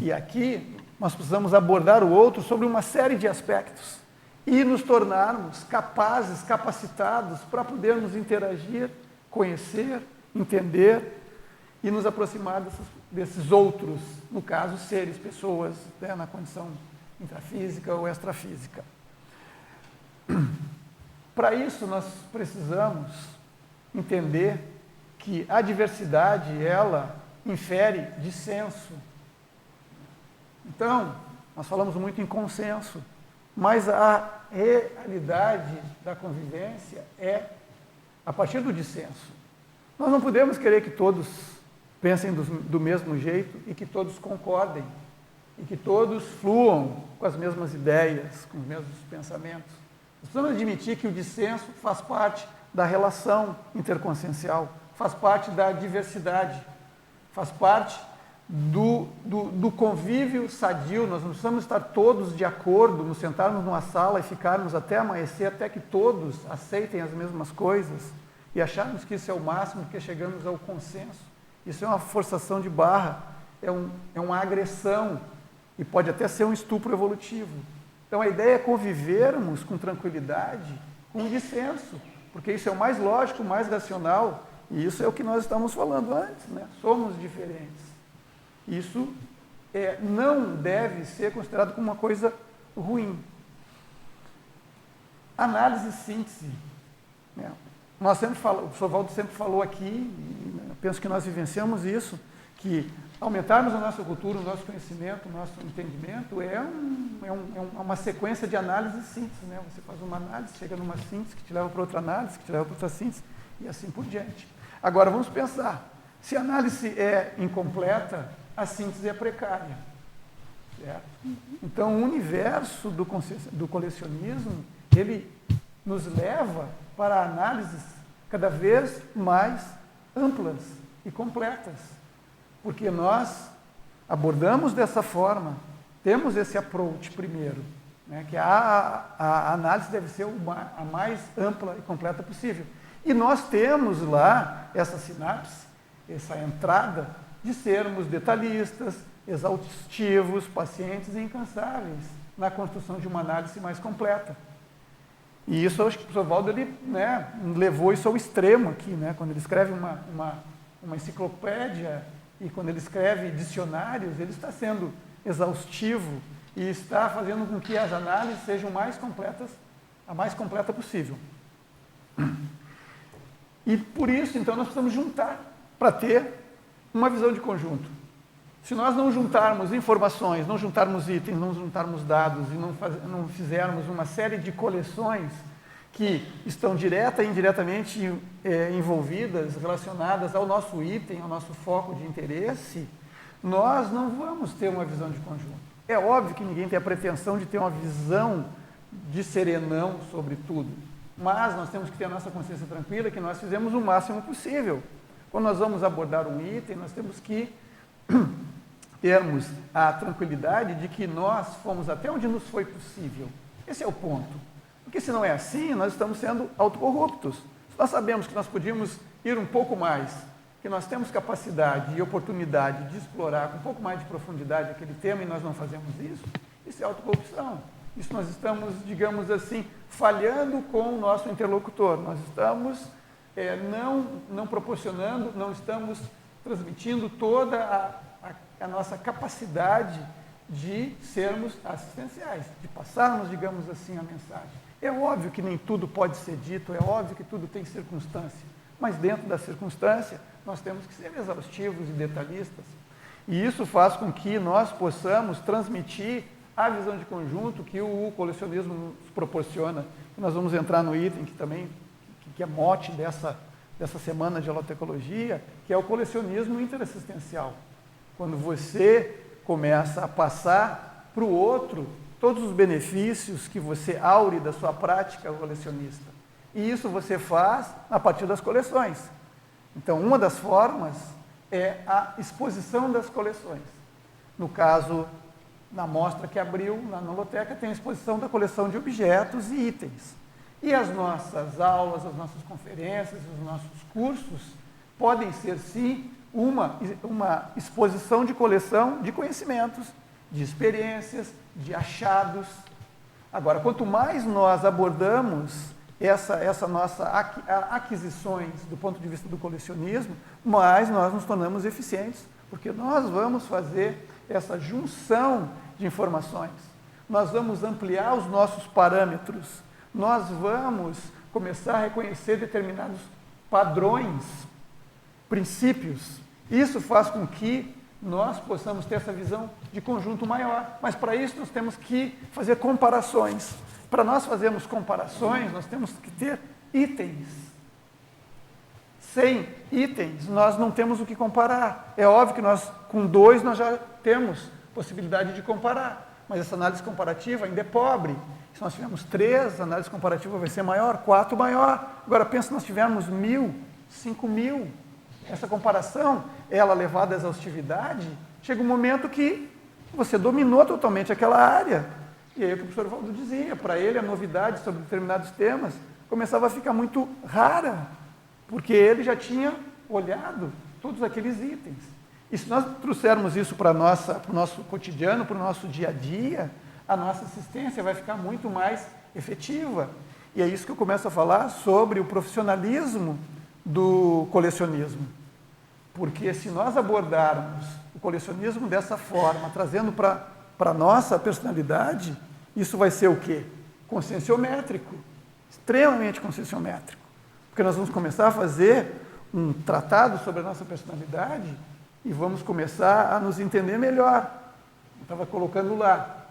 S1: E aqui nós precisamos abordar o outro sobre uma série de aspectos e nos tornarmos capazes, capacitados para podermos interagir, conhecer, entender e nos aproximar desses outros, no caso, seres, pessoas, na condição intrafísica ou extrafísica. Para isso, nós precisamos entender que a diversidade, ela infere dissenso. Então, nós falamos muito em consenso, mas a realidade da convivência é a partir do dissenso. Nós não podemos querer que todos pensem do mesmo jeito e que todos concordem, e que todos fluam com as mesmas ideias, com os mesmos pensamentos. Nós precisamos admitir que o dissenso faz parte da relação interconsciencial, faz parte da diversidade, faz parte do convívio sadio. Nós não precisamos estar todos de acordo, nos sentarmos numa sala e ficarmos até amanhecer, até que todos aceitem as mesmas coisas e acharmos que isso é o máximo, porque chegamos ao consenso. Isso é uma forçação de barra, é uma agressão e pode até ser um estupro evolutivo. Então a ideia é convivermos com tranquilidade, com dissenso, porque isso é o mais lógico, o mais racional, e isso é o que nós estamos falando antes, Somos diferentes. Isso não deve ser considerado como uma coisa ruim. Análise e síntese. Nós sempre o professor Valdo sempre falou aqui, e penso que nós vivenciamos isso, que aumentarmos a nossa cultura, o nosso conhecimento, o nosso entendimento é uma sequência de análise e síntese. Você faz uma análise, chega numa síntese, que te leva para outra análise, que te leva para outra síntese, e assim por diante. Agora, vamos pensar. Se a análise é incompleta, a síntese é precária. Certo? Então, o universo do colecionismo, ele nos leva para análises cada vez mais amplas e completas. Porque nós abordamos dessa forma, temos esse approach primeiro, que a análise deve ser a mais ampla e completa possível. E nós temos lá essa sinapse, essa entrada de sermos detalhistas, exaustivos, pacientes e incansáveis na construção de uma análise mais completa. E isso, eu acho que o professor Valdo, ele, né, levou isso ao extremo aqui, né, quando ele escreve uma enciclopédia e quando ele escreve dicionários, ele está sendo exaustivo e está fazendo com que as análises sejam a mais completa possível. E por isso, então, nós precisamos juntar para ter uma visão de conjunto. Se nós não juntarmos informações, não juntarmos itens, não juntarmos dados e não fizermos uma série de coleções que estão direta e indiretamente envolvidas, relacionadas ao nosso item, ao nosso foco de interesse, nós não vamos ter uma visão de conjunto. É óbvio que ninguém tem a pretensão de ter uma visão de serenão sobre tudo, mas nós temos que ter a nossa consciência tranquila que nós fizemos o máximo possível. Quando nós vamos abordar um item, nós temos que termos a tranquilidade de que nós fomos até onde nos foi possível. Esse é o ponto. Porque se não é assim, nós estamos sendo autocorruptos. Se nós sabemos que nós podíamos ir um pouco mais, que nós temos capacidade e oportunidade de explorar com um pouco mais de profundidade aquele tema e nós não fazemos isso é autocorrupção. Isso nós estamos, digamos assim, falhando com o nosso interlocutor. Nós estamos não proporcionando, não estamos transmitindo toda a nossa capacidade de sermos assistenciais, de passarmos, digamos assim, a mensagem. É óbvio que nem tudo pode ser dito, é óbvio que tudo tem circunstância, mas dentro da circunstância nós temos que ser exaustivos e detalhistas. E isso faz com que nós possamos transmitir a visão de conjunto que o colecionismo nos proporciona. E nós vamos entrar no item que é mote dessa semana de holotecnologia, que é o colecionismo interassistencial. Quando você começa a passar para o outro todos os benefícios que você aure da sua prática colecionista. E isso você faz a partir das coleções. Então, uma das formas é a exposição das coleções. No caso, na mostra que abriu na Noloteca, tem a exposição da coleção de objetos e itens. E as nossas aulas, as nossas conferências, os nossos cursos podem ser, sim, uma exposição de coleção de conhecimentos, de experiências, de achados. Agora, quanto mais nós abordamos essa nossa aquisições do ponto de vista do colecionismo, mais nós nos tornamos eficientes, porque nós vamos fazer essa junção de informações, nós vamos ampliar os nossos parâmetros, nós vamos começar a reconhecer determinados padrões, princípios. Isso faz com que nós possamos ter essa visão de conjunto maior. Mas para isso nós temos que fazer comparações. Para nós fazermos comparações, nós temos que ter itens. Sem itens, nós não temos o que comparar. É óbvio que nós, com 2, nós já temos possibilidade de comparar. Mas essa análise comparativa ainda é pobre. Se nós tivermos 3, a análise comparativa vai ser maior, 4 maior. Agora pensa se nós tivermos 1.000, 5.000. Essa comparação, ela levada à exaustividade, chega um momento que você dominou totalmente aquela área. E aí o que o professor Valdo dizia, para ele a novidade sobre determinados temas começava a ficar muito rara, porque ele já tinha olhado todos aqueles itens. E se nós trouxermos isso para o nosso cotidiano, para o nosso dia a dia, a nossa assistência vai ficar muito mais efetiva. E é isso que eu começo a falar sobre o profissionalismo do colecionismo. Porque se nós abordarmos o colecionismo dessa forma, trazendo para a nossa personalidade, isso vai ser o quê? Conscienciométrico, extremamente conscienciométrico. Porque nós vamos começar a fazer um tratado sobre a nossa personalidade e vamos começar a nos entender melhor. Eu estava colocando lá,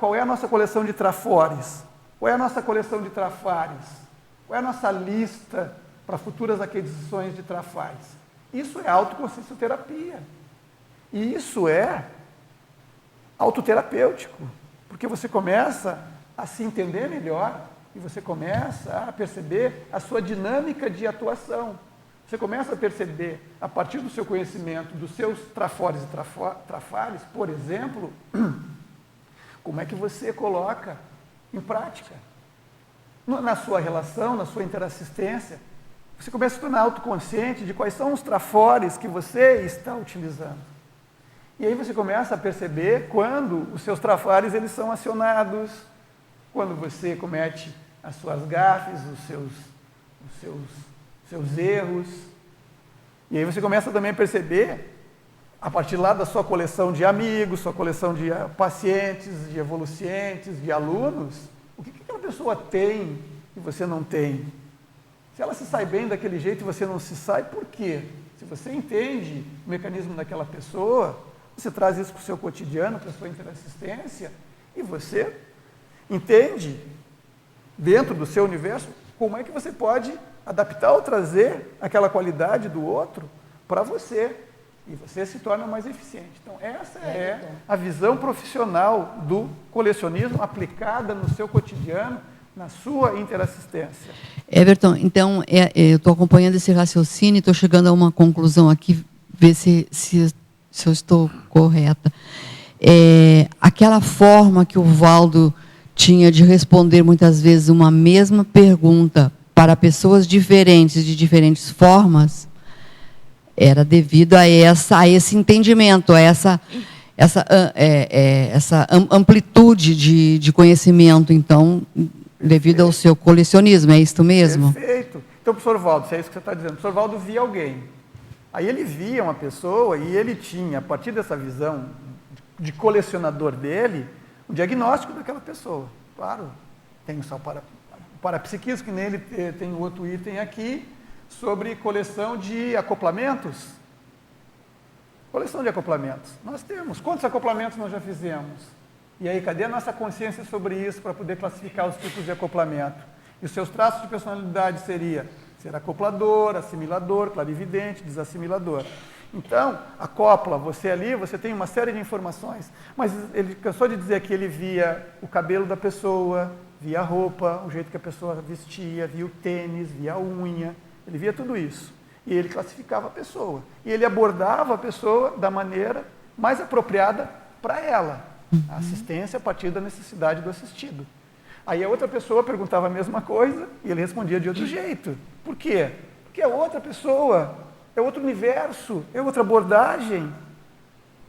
S1: qual é a nossa coleção de trafores? Qual é a nossa coleção de trafares? Qual é a nossa lista para futuras aquisições de trafais? Isso é autoconsciencioterapia. E isso é autoterapêutico, porque você começa a se entender melhor e você começa a perceber a sua dinâmica de atuação. Você começa a perceber, a partir do seu conhecimento, dos seus trafores e trafares, por exemplo, como é que você coloca em prática. Na sua relação, na sua interassistência, você começa a se tornar autoconsciente de quais são os trafores que você está utilizando. E aí você começa a perceber quando os seus trafores eles são acionados, quando você comete as suas gafes, os seus erros. E aí você começa também a perceber, a partir lá da sua coleção de amigos, sua coleção de pacientes, de evolucientes, de alunos, o que aquela pessoa tem que você não tem. Se ela se sai bem daquele jeito e você não se sai, por quê? Se você entende o mecanismo daquela pessoa, você traz isso para o seu cotidiano, para a sua interassistência, e você entende, dentro do seu universo, como é que você pode adaptar ou trazer aquela qualidade do outro para você. E você se torna mais eficiente. Então, essa é a visão profissional do colecionismo aplicada no seu cotidiano, na sua interassistência.
S3: Everton, então, eu estou acompanhando esse raciocínio e estou chegando a uma conclusão aqui, ver se eu estou correta. Aquela forma que o Valdo tinha de responder muitas vezes uma mesma pergunta para pessoas diferentes, de diferentes formas, era devido a esse entendimento, a essa amplitude de conhecimento, então, devido ao seu colecionismo, é isso mesmo?
S1: Perfeito. Então, professor Valdo, se é isso que você está dizendo, o professor Valdo via alguém, aí ele via uma pessoa e ele tinha, a partir dessa visão de colecionador dele, um diagnóstico daquela pessoa. Claro, tem só parapsiquismo, que nele tem outro item aqui, sobre coleção de acoplamentos. Coleção de acoplamentos. Nós temos. Quantos acoplamentos nós já fizemos? E aí, cadê a nossa consciência sobre isso para poder classificar os tipos de acoplamento? E os seus traços de personalidade seria ser acoplador, assimilador, clarividente, desassimilador. Então, acopla, você ali, você tem uma série de informações. Mas ele cansou de dizer que ele via o cabelo da pessoa, via a roupa, o jeito que a pessoa vestia, via o tênis, via a unha. Ele via tudo isso. E ele classificava a pessoa. E ele abordava a pessoa da maneira mais apropriada para ela. A assistência a partir da necessidade do assistido. Aí a outra pessoa perguntava a mesma coisa e ele respondia de outro jeito. Por quê? Porque é outra pessoa, é outro universo, é outra abordagem.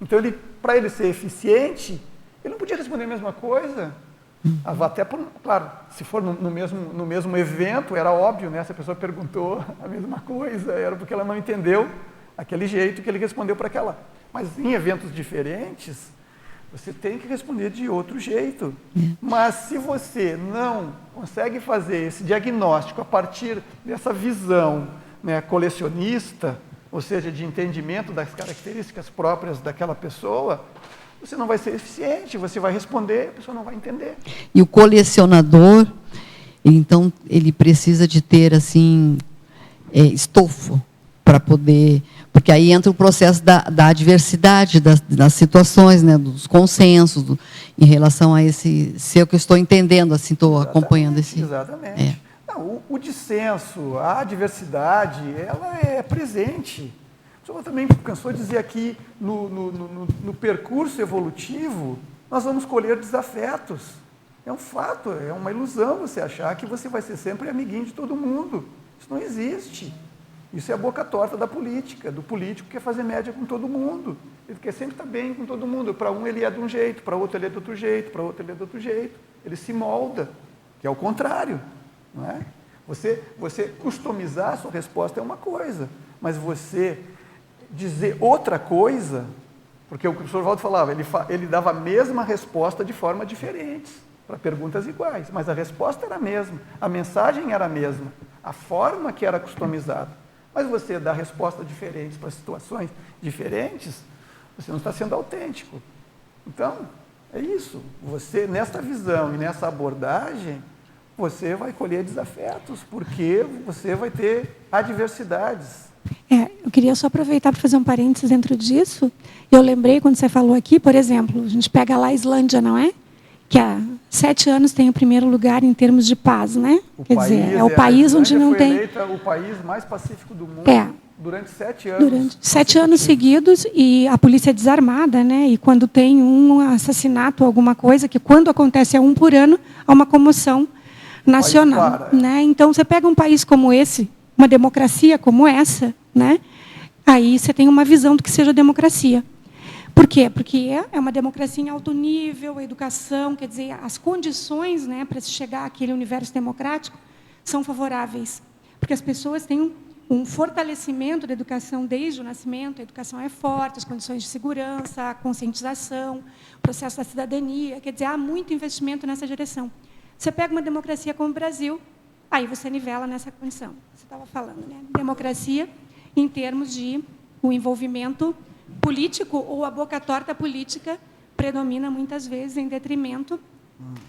S1: Então, para ele ser eficiente, ele não podia responder a mesma coisa. Até, claro, se for no mesmo evento, era óbvio, né? Se a pessoa perguntou a mesma coisa, era porque ela não entendeu aquele jeito que ele respondeu para aquela. Mas em eventos diferentes, você tem que responder de outro jeito. Mas se você não consegue fazer esse diagnóstico a partir dessa visão, né, colecionista, ou seja, de entendimento das características próprias daquela pessoa, você não vai ser eficiente, você vai responder, a pessoa não vai entender.
S3: E o colecionador, então, ele precisa de ter, assim, estofo para poder... Porque aí entra o processo da adversidade, das situações, né, dos consensos, em relação a esse seu que eu estou entendendo, assim, estou acompanhando esse...
S1: Exatamente. Não, o dissenso, a adversidade, ela é presente. O senhor também cansou de dizer aqui, no percurso evolutivo, nós vamos colher desafetos. É um fato, é uma ilusão você achar que você vai ser sempre amiguinho de todo mundo. Isso não existe. Isso é a boca torta da política, do político que quer fazer média com todo mundo. Ele quer sempre estar bem com todo mundo. Para um ele é de um jeito, para outro ele é de outro jeito, para outro ele é de outro jeito. Ele se molda, que é o contrário. Não é? Você customizar a sua resposta é uma coisa, mas você dizer outra coisa, porque o professor Valdo falava, ele dava a mesma resposta de forma diferente, para perguntas iguais, mas a resposta era a mesma, a mensagem era a mesma, a forma que era customizada. Mas você dá respostas diferentes para situações diferentes, você não está sendo autêntico. Então, é isso. Você, nessa visão e nessa abordagem, você vai colher desafetos, porque você vai ter adversidades.
S4: Eu queria só aproveitar para fazer um parênteses dentro disso. Eu lembrei, quando você falou aqui, por exemplo, a gente pega lá a Islândia, não é? Que há 7 anos tem o primeiro lugar em termos de paz, né? Quer dizer, é o país onde não tem...
S1: eleita o país mais pacífico do mundo durante 7 anos.
S4: Durante 7 anos seguidos, e a polícia é desarmada, né? E quando tem um assassinato, alguma coisa, que quando acontece 1 por ano, há uma comoção nacional, né? Então, você pega um país como esse, uma democracia como essa, né? Aí você tem uma visão do que seja democracia. Por quê? Porque é uma democracia em alto nível, a educação, quer dizer, as condições, né, para se chegar àquele universo democrático são favoráveis, porque as pessoas têm um fortalecimento da educação desde o nascimento, a educação é forte, as condições de segurança, a conscientização, o processo da cidadania, quer dizer, há muito investimento nessa direção. Você pega uma democracia como o Brasil, aí você nivela nessa condição. Você estava falando, né? Democracia em termos de o envolvimento político ou a boca torta política predomina muitas vezes em detrimento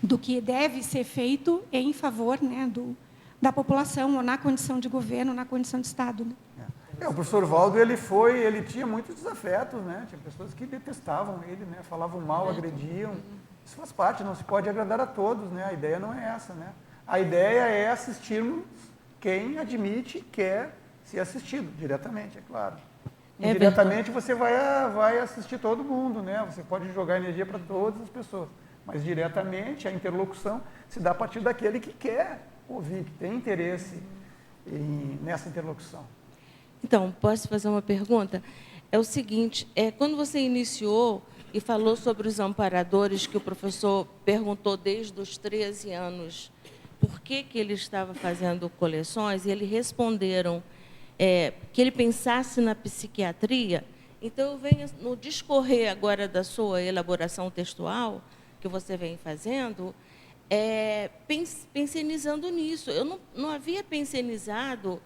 S4: do que deve ser feito em favor, né, da população, ou na condição de governo, ou na condição de Estado. Né?
S1: O professor Valdo, ele tinha muitos desafetos, né? Tinha pessoas que detestavam ele, né? Falavam mal, agrediam. Isso faz parte, não se pode agradar a todos, né? A ideia não é essa, né? A ideia é assistirmos quem admite e quer ser assistido, diretamente, é claro. Indiretamente você vai assistir todo mundo, né? Você pode jogar energia para todas as pessoas, mas diretamente a interlocução se dá a partir daquele que quer ouvir, que tem interesse nessa interlocução.
S5: Então, posso fazer uma pergunta? É o seguinte, quando você iniciou e falou sobre os amparadores, que o professor perguntou desde os 13 anos por que ele estava fazendo coleções, e eles responderam que ele pensasse na psiquiatria. Então, eu venho no discorrer agora da sua elaboração textual, que você vem fazendo, pensionizando nisso. Eu não havia pensionizado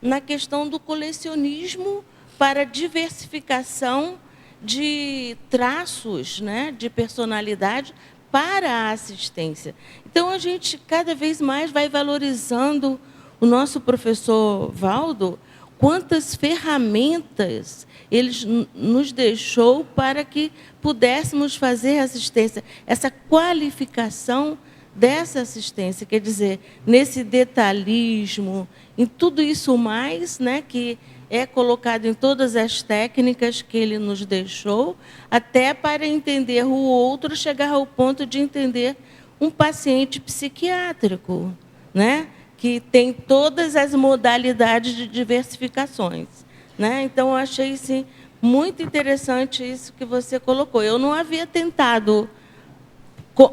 S5: na questão do colecionismo para diversificação de traços, né, de personalidade para a assistência. Então, a gente cada vez mais vai valorizando o nosso professor Valdo, quantas ferramentas ele nos deixou para que pudéssemos fazer assistência, essa qualificação dessa assistência, quer dizer, nesse detalhismo, em tudo isso mais, né, que é colocado em todas as técnicas que ele nos deixou, até para entender o outro, chegar ao ponto de entender um paciente psiquiátrico, né, que tem todas as modalidades de diversificações, né? Então, eu achei sim, muito interessante isso que você colocou. Eu não havia tentado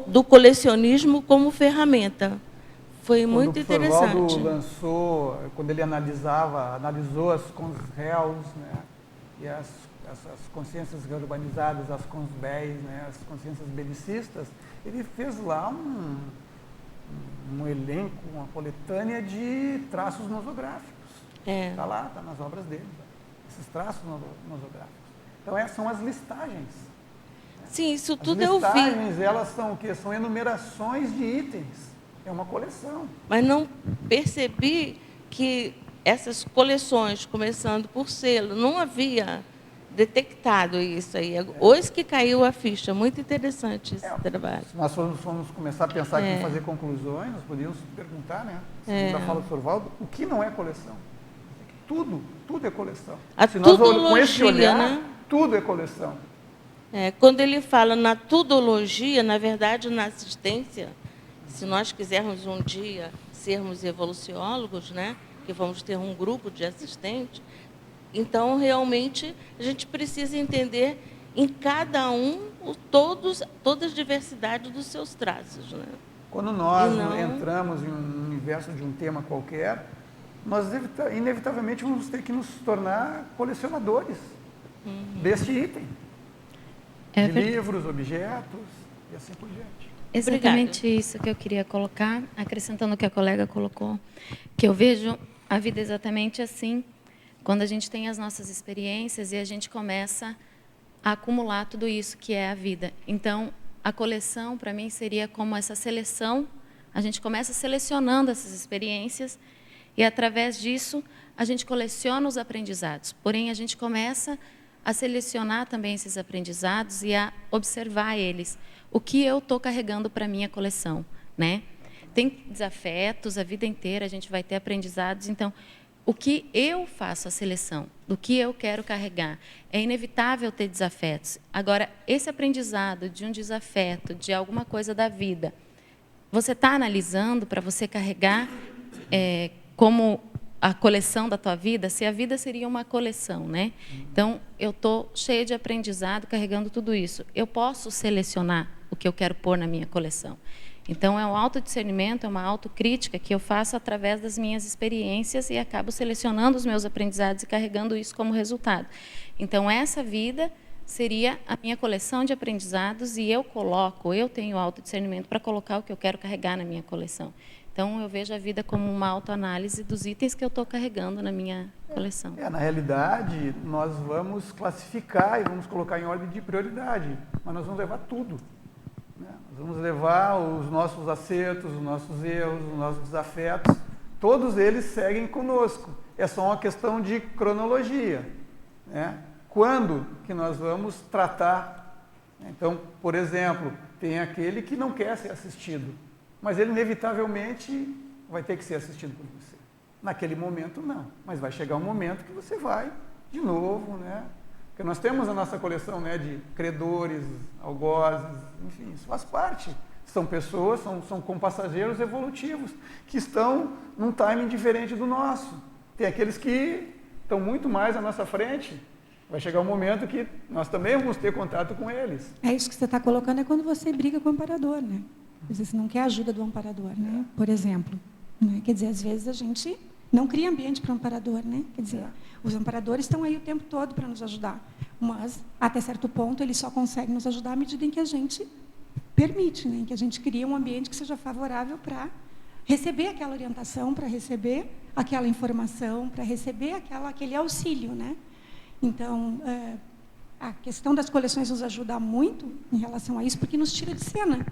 S5: do colecionismo como ferramenta. Foi muito interessante.
S1: Quando o professor Valdo lançou, quando ele analisou as cons réus, né, e as consciências urbanizadas, as consbéis, né, as consciências belicistas, ele fez lá um elenco, uma coletânea de traços nosográficos. Está lá, está nas obras dele, esses traços nosográficos. Então, são as listagens.
S5: Sim, isso tudo eu vi.
S1: As listagens, elas são o quê? São enumerações de itens. É uma coleção.
S5: Mas não percebi que essas coleções, começando por selo, não havia detectado isso aí. Hoje que caiu a ficha. Muito interessante esse trabalho.
S1: Se nós formos começar a pensar aqui em fazer conclusões, nós podíamos perguntar, né? Segundo a fala do Sr. Valdo, o que não é coleção? Tudo é coleção.
S5: Se nós
S1: com esse olhar,
S5: né?
S1: Tudo é coleção.
S5: Quando ele fala na tudologia, na verdade, na assistência, se nós quisermos um dia sermos evoluciólogos, né, que vamos ter um grupo de assistentes, então, realmente, a gente precisa entender em cada um todas as diversidades dos seus traços. Né?
S1: Quando nós entramos em um universo de um tema qualquer, nós inevitavelmente vamos ter que nos tornar colecionadores deste item. De livros, objetos e assim por diante.
S6: Exatamente isso que eu queria colocar, acrescentando o que a colega colocou, que eu vejo a vida exatamente assim, quando a gente tem as nossas experiências e a gente começa a acumular tudo isso que é a vida. Então, a coleção, para mim, seria como essa seleção, a gente começa selecionando essas experiências e, através disso, a gente coleciona os aprendizados. Porém, a gente começa a selecionar também esses aprendizados e a observar eles. O que eu estou carregando para a minha coleção, né? Tem desafetos, a vida inteira a gente vai ter aprendizados. Então, o que eu faço a seleção, do que eu quero carregar. É inevitável ter desafetos. Agora, esse aprendizado de um desafeto, de alguma coisa da vida, você está analisando para você carregar como a coleção da tua vida, se a vida seria uma coleção, né? Então, eu estou cheia de aprendizado, carregando tudo isso. Eu posso selecionar o que eu quero pôr na minha coleção. Então, é um autodiscernimento, é uma autocrítica que eu faço através das minhas experiências e acabo selecionando os meus aprendizados e carregando isso como resultado. Então, essa vida seria a minha coleção de aprendizados e eu tenho autodiscernimento para colocar o que eu quero carregar na minha coleção. Então, eu vejo a vida como uma autoanálise dos itens que eu estou carregando na minha coleção.
S1: Na realidade, nós vamos classificar e vamos colocar em ordem de prioridade, mas nós vamos levar tudo. Nós vamos levar os nossos acertos, os nossos erros, os nossos desafetos, todos eles seguem conosco. É só uma questão de cronologia, né? Quando que nós vamos tratar? Então, por exemplo, tem aquele que não quer ser assistido, mas ele inevitavelmente vai ter que ser assistido por você. Naquele momento, não, mas vai chegar um momento que você vai de novo, né? Porque nós temos a nossa coleção, né, de credores, algozes, enfim, isso faz parte. São pessoas, são compassageiros evolutivos, que estão num timing diferente do nosso. Tem aqueles que estão muito mais à nossa frente. Vai chegar um momento que nós também vamos ter contato com eles.
S4: É isso que você está colocando, é quando você briga com o amparador, né? Quer dizer, você não quer a ajuda do amparador, né? Por exemplo. Né? Quer dizer, às vezes a gente não cria ambiente para o amparador, né? Quer dizer, os amparadores estão aí o tempo todo para nos ajudar, mas, até certo ponto, eles só conseguem nos ajudar à medida em que a gente permite, né? Em que a gente cria um ambiente que seja favorável para receber aquela orientação, para receber aquela informação, para receber aquele auxílio, né? Então, a questão das coleções nos ajuda muito em relação a isso, porque nos tira de cena.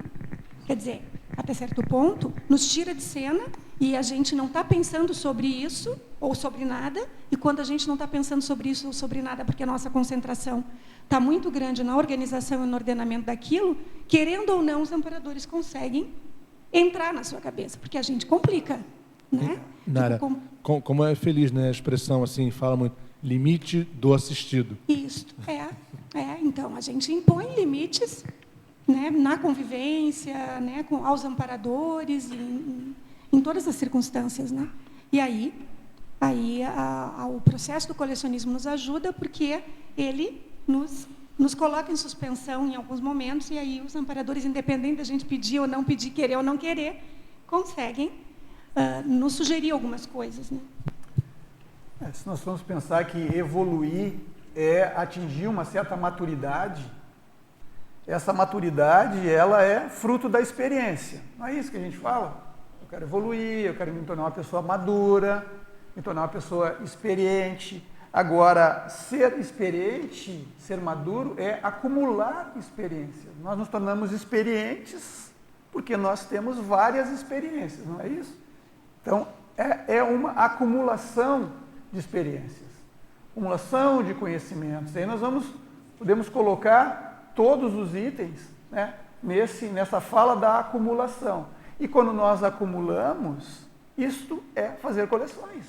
S4: Quer dizer, até certo ponto, nos tira de cena e a gente não está pensando sobre isso ou sobre nada, e quando a gente não está pensando sobre isso ou sobre nada, porque a nossa concentração está muito grande na organização e no ordenamento daquilo, querendo ou não, os amparadores conseguem entrar na sua cabeça, porque a gente complica, né?
S7: Nara, como é feliz, né, a expressão assim, fala muito, limite do assistido.
S4: Isso, então, a gente impõe limites, né, na convivência, né, aos amparadores, em todas as circunstâncias, né? E aí o processo do colecionismo nos ajuda porque ele nos coloca em suspensão em alguns momentos, e aí os amparadores, independente da gente pedir ou não pedir, querer ou não querer, conseguem nos sugerir algumas coisas, né?
S1: Se nós formos pensar que evoluir é atingir uma certa maturidade, essa maturidade, ela é fruto da experiência. Não é isso que a gente fala? Eu quero evoluir, eu quero me tornar uma pessoa madura, me tornar uma pessoa experiente. Agora, ser experiente, ser maduro, é acumular experiências. Nós nos tornamos experientes porque nós temos várias experiências, não é isso? Então, é uma acumulação de experiências, acumulação de conhecimentos. Aí nós podemos colocar todos os itens, né, nessa fala da acumulação. E quando nós acumulamos, isto é fazer coleções.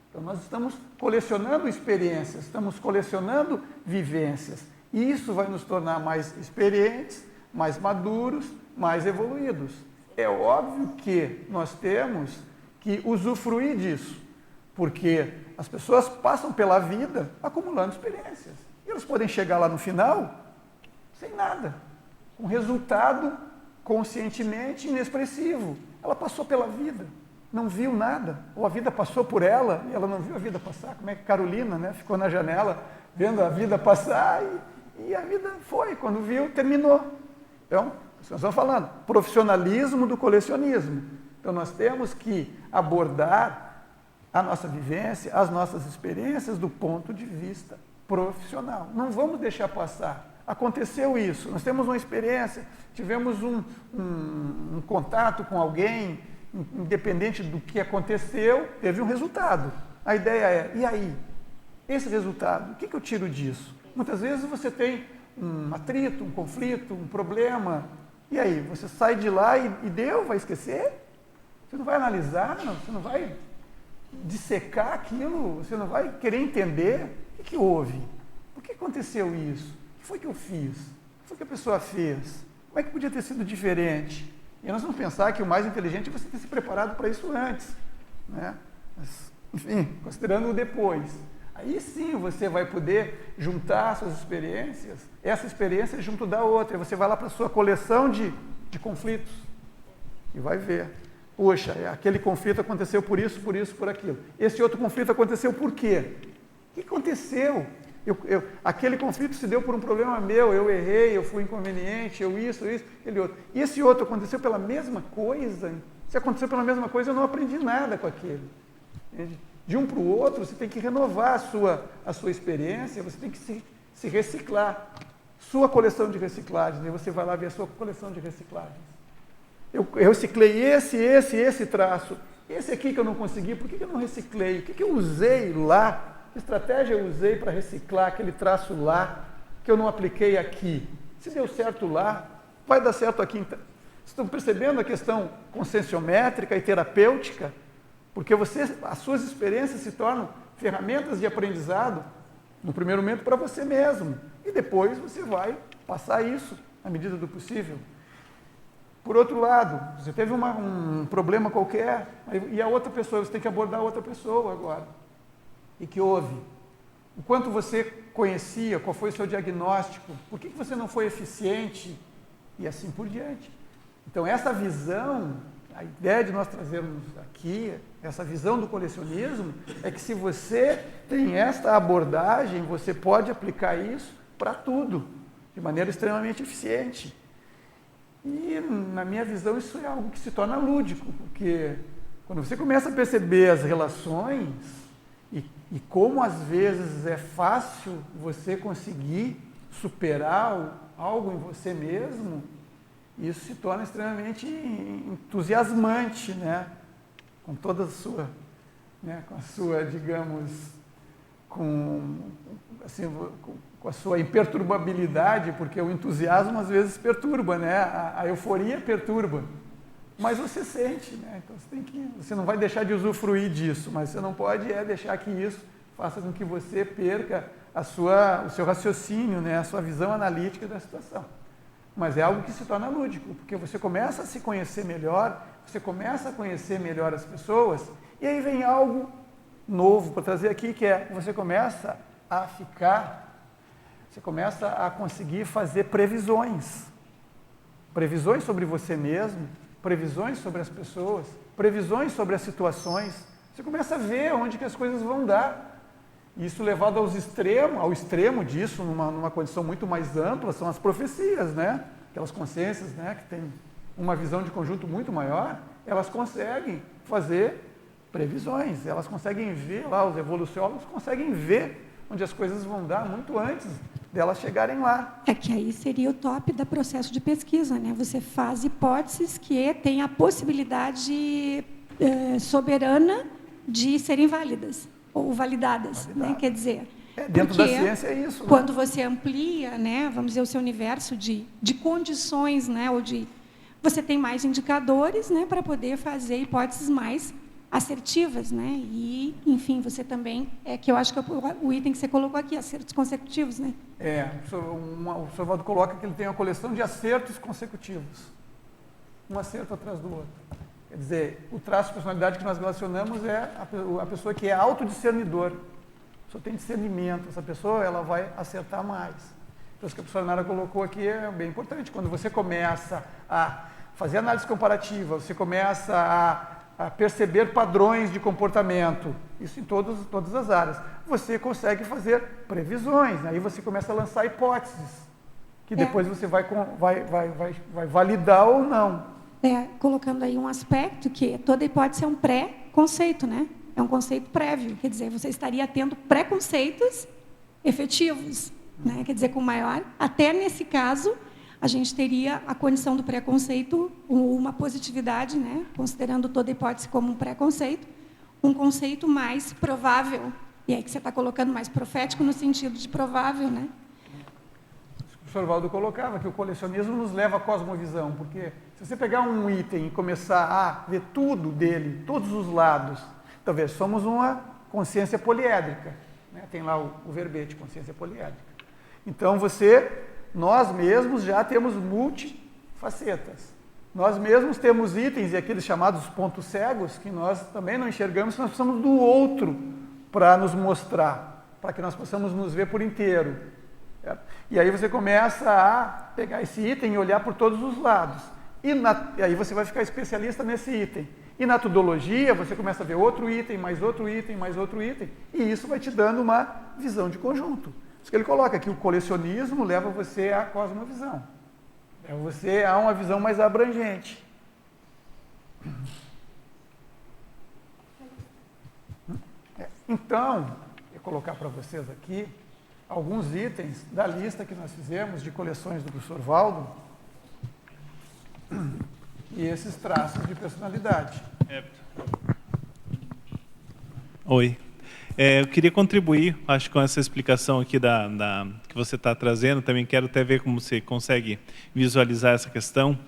S1: Então nós estamos colecionando experiências, estamos colecionando vivências. E isso vai nos tornar mais experientes, mais maduros, mais evoluídos. É óbvio que nós temos que usufruir disso, porque as pessoas passam pela vida acumulando experiências. E elas podem chegar lá no final sem nada, com resultado conscientemente inexpressivo. Ela passou pela vida, não viu nada, ou a vida passou por ela e ela não viu a vida passar. Como é que Carolina, né, ficou na janela vendo a vida passar e a vida foi, quando viu, terminou. Então, nós estamos falando, profissionalismo do colecionismo. Então, nós temos que abordar a nossa vivência, as nossas experiências do ponto de vista profissional. Não vamos deixar passar. Aconteceu isso, nós temos uma experiência, tivemos um contato com alguém, independente do que aconteceu, teve um resultado. A ideia é, e aí? Esse resultado, o que eu tiro disso? Muitas vezes você tem um atrito, um conflito, um problema, e aí? Você sai de lá e deu, vai esquecer? Você não vai analisar, não, você não vai dissecar aquilo, você não vai querer entender o que houve, por que aconteceu isso, o que foi que eu fiz, o que foi que a pessoa fez, como é que podia ter sido diferente. E nós vamos pensar que o mais inteligente é você ter se preparado para isso antes, né? Mas enfim, considerando o depois. Aí sim você vai poder juntar suas experiências, essa experiência junto da outra. Você vai lá para a sua coleção de conflitos e vai ver. Poxa, aquele conflito aconteceu por isso, por aquilo. Esse outro conflito aconteceu por quê? O que aconteceu? Aquele conflito se deu por um problema meu, eu errei, eu fui inconveniente, isso, aquele outro. E esse outro aconteceu pela mesma coisa? Se aconteceu pela mesma coisa, eu não aprendi nada com aquele. Entende? De um para o outro, você tem que renovar a sua experiência, você tem que se reciclar. Sua coleção de reciclagens, né? Você vai lá ver a sua coleção de reciclagens. Eu reciclei esse traço. Esse aqui que eu não consegui, por que eu não reciclei? O que eu usei lá? Que estratégia eu usei para reciclar aquele traço lá, que eu não apliquei aqui? Se deu certo lá, vai dar certo aqui. Então, vocês estão percebendo a questão conscienciométrica e terapêutica? Porque as suas experiências se tornam ferramentas de aprendizado, no primeiro momento, para você mesmo. E depois você vai passar isso, à medida do possível. Por outro lado, você teve um problema qualquer, e a outra pessoa, você tem que abordar a outra pessoa agora. E que houve? O quanto você conhecia, qual foi o seu diagnóstico, por que você não foi eficiente, e assim por diante. Então, essa visão, a ideia de nós trazermos aqui, essa visão do colecionismo, é que se você tem esta abordagem, você pode aplicar isso para tudo, de maneira extremamente eficiente. E, na minha visão, isso é algo que se torna lúdico, porque quando você começa a perceber as relações e como, às vezes, é fácil você conseguir superar algo em você mesmo, isso se torna extremamente entusiasmante, né? Com toda a sua, né? Com a sua, digamos, com a sua imperturbabilidade, porque o entusiasmo às vezes perturba, né? A euforia perturba, mas você sente, né? Então você não vai deixar de usufruir disso, mas você não pode deixar que isso faça com que você perca o seu raciocínio, né? A sua visão analítica da situação. Mas é algo que se torna lúdico, porque você começa a se conhecer melhor, você começa a conhecer melhor as pessoas, e aí vem algo novo para trazer aqui, que é, você começa a conseguir fazer previsões. Previsões sobre você mesmo, previsões sobre as pessoas, previsões sobre as situações. Você começa a ver onde que as coisas vão dar. Isso levado ao extremo disso, numa condição muito mais ampla, são as profecias, né? Aquelas consciências, né, que têm uma visão de conjunto muito maior, elas conseguem fazer previsões, elas conseguem ver lá, os evoluciólogos conseguem ver onde as coisas vão dar muito antes delas chegarem lá.
S4: É que aí seria o top do processo de pesquisa, né? Você faz hipóteses que têm a possibilidade soberana de serem válidas ou validadas, né? Quer dizer,
S1: dentro da ciência é isso.
S4: Quando você amplia, né, vamos dizer, o seu universo de condições, né, você tem mais indicadores, né, para poder fazer hipóteses mais assertivas, né? E, enfim, você também, que eu acho que o item que você colocou aqui, acertos consecutivos, né?
S1: O Sr. Valdo coloca que ele tem uma coleção de acertos consecutivos, um acerto atrás do outro. Quer dizer, o traço de personalidade que nós relacionamos é a pessoa que é autodiscernidor, só tem discernimento, essa pessoa ela vai acertar mais. Então, isso que a professora Nara colocou aqui é bem importante. Quando você começa a fazer análise comparativa, você começa a perceber padrões de comportamento, isso em todas as áreas, você consegue fazer previsões, né? Aí você começa a lançar hipóteses, que depois você vai validar ou não.
S4: Colocando aí um aspecto que toda hipótese é um pré-conceito, né? É um conceito prévio, quer dizer, você estaria tendo preconceitos efetivos, né? Quer dizer, com maior, até nesse caso, a gente teria a condição do preconceito, uma positividade, né? Considerando toda hipótese como um preconceito, um conceito mais provável, e aí que você está colocando mais profético no sentido de provável, né?
S1: O professor Valdo colocava que o colecionismo nos leva à cosmovisão, porque se você pegar um item e começar a ver tudo dele, todos os lados, talvez somos uma consciência poliédrica, né? Tem lá o verbete, consciência poliédrica. Então nós mesmos já temos multifacetas. Nós mesmos temos itens e aqueles chamados pontos cegos que nós também não enxergamos, nós precisamos do outro para nos mostrar, para que nós possamos nos ver por inteiro. Certo? E aí você começa a pegar esse item e olhar por todos os lados. E aí você vai ficar especialista nesse item. E na tudologia você começa a ver outro item, mais outro item, mais outro item. E isso vai te dando uma visão de conjunto. Isso que ele coloca aqui, o colecionismo leva você à cosmovisão. Leva você a uma visão mais abrangente. Então, vou colocar para vocês aqui alguns itens da lista que nós fizemos de coleções do professor Valdo e esses traços de personalidade.
S8: Oi. Eu queria contribuir, acho, com essa explicação aqui que você está trazendo. Também quero até ver como você consegue visualizar essa questão.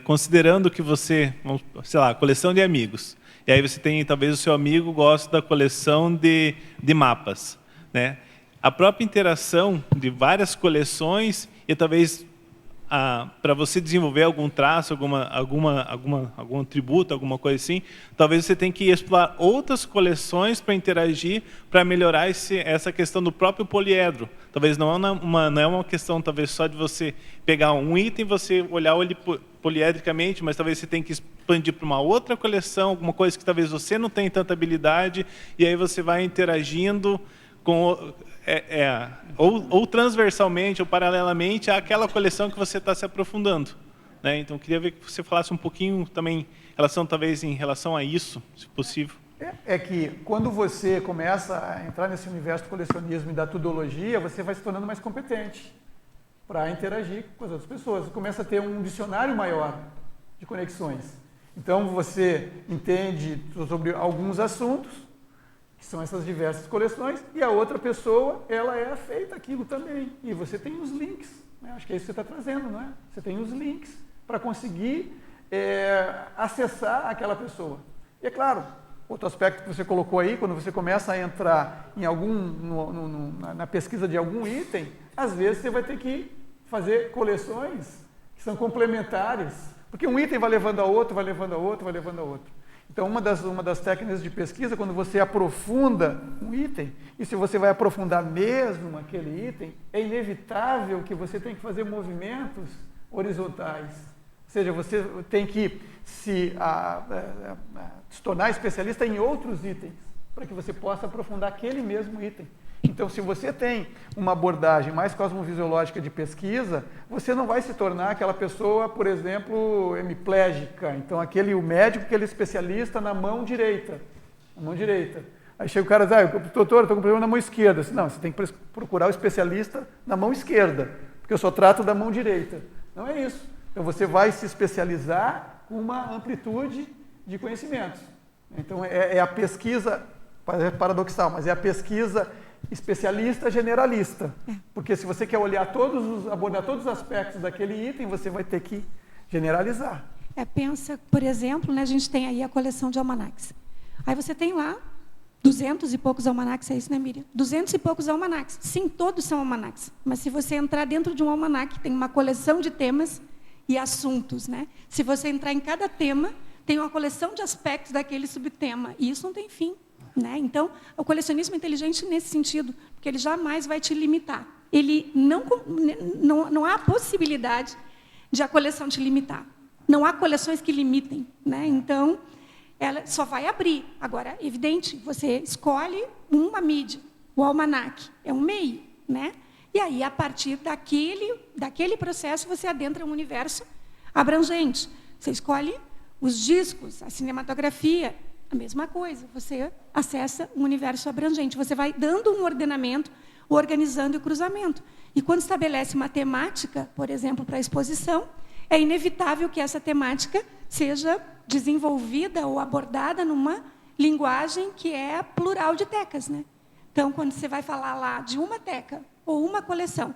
S8: Considerando que você, sei lá, coleção de amigos. E aí você tem, talvez o seu amigo goste da coleção de mapas, né? A própria interação de várias coleções e talvez para você desenvolver algum traço, algum atributo, alguma coisa assim, talvez você tenha que explorar outras coleções para interagir, para melhorar essa questão do próprio poliedro. Talvez não é uma questão talvez só de você pegar um item e você olhar ele poliedricamente, mas talvez você tenha que expandir para uma outra coleção, alguma coisa que talvez você não tenha tanta habilidade, e aí você vai interagindo com... ou transversalmente ou paralelamente àquela coleção que você está se aprofundando, né? Então, eu queria ver que você falasse um pouquinho também em relação a isso, se possível.
S1: É que quando você começa a entrar nesse universo do colecionismo e da tudologia, você vai se tornando mais competente para interagir com as outras pessoas. Você começa a ter um dicionário maior de conexões. Então, você entende sobre alguns assuntos, que são essas diversas coleções, e a outra pessoa, ela é afeita àquilo também. E você tem os links, né? Acho que é isso que você está trazendo, não é? Você tem os links para conseguir acessar aquela pessoa. E é claro, outro aspecto que você colocou aí, quando você começa a entrar em na pesquisa de algum item, às vezes você vai ter que fazer coleções que são complementares, porque um item vai levando a outro, vai levando a outro, vai levando a outro. Então, uma das técnicas de pesquisa, quando você aprofunda um item, e se você vai aprofundar mesmo aquele item, é inevitável que você tenha que fazer movimentos horizontais. Ou seja, você tem que se tornar especialista em outros itens, para que você possa aprofundar aquele mesmo item. Então, se você tem uma abordagem mais cosmovisiológica de pesquisa, você não vai se tornar aquela pessoa, por exemplo, hemiplégica. Então, o médico que ele é especialista na mão direita. Na mão direita. Aí chega o cara e diz, doutor, estou com problema na mão esquerda. Disse, não, você tem que procurar o especialista na mão esquerda, porque eu só trato da mão direita. Não é isso. Então, você vai se especializar com uma amplitude de conhecimentos. Então, é a pesquisa, paradoxal, mas é a pesquisa especialista generalista, porque se você quer abordar todos os aspectos daquele item, você vai ter que generalizar.
S4: Pensa, por exemplo, né, a gente tem aí a coleção de almanacs. Aí você tem lá 200 e poucos almanacs, é isso, né, Miriam? 200 e poucos almanacs. Sim, todos são almanacs. Mas se você entrar dentro de um almanac, tem uma coleção de temas e assuntos, né? Se você entrar em cada tema, tem uma coleção de aspectos daquele subtema. E isso não tem fim. Né? Então, o colecionismo é inteligente nesse sentido, porque ele jamais vai te limitar. Ele não há possibilidade de a coleção te limitar. Não há coleções que limitem. Né? Então, ela só vai abrir. Agora, é evidente, você escolhe uma mídia. O almanac é um meio. Né? E aí, a partir daquele processo, você adentra um universo abrangente. Você escolhe os discos, a cinematografia, a mesma coisa, você acessa um universo abrangente. Você vai dando um ordenamento, organizando o cruzamento. E quando estabelece uma temática, por exemplo, para a exposição, é inevitável que essa temática seja desenvolvida ou abordada numa linguagem que é plural de tecas. Né? Então, quando você vai falar lá de uma teca ou uma coleção,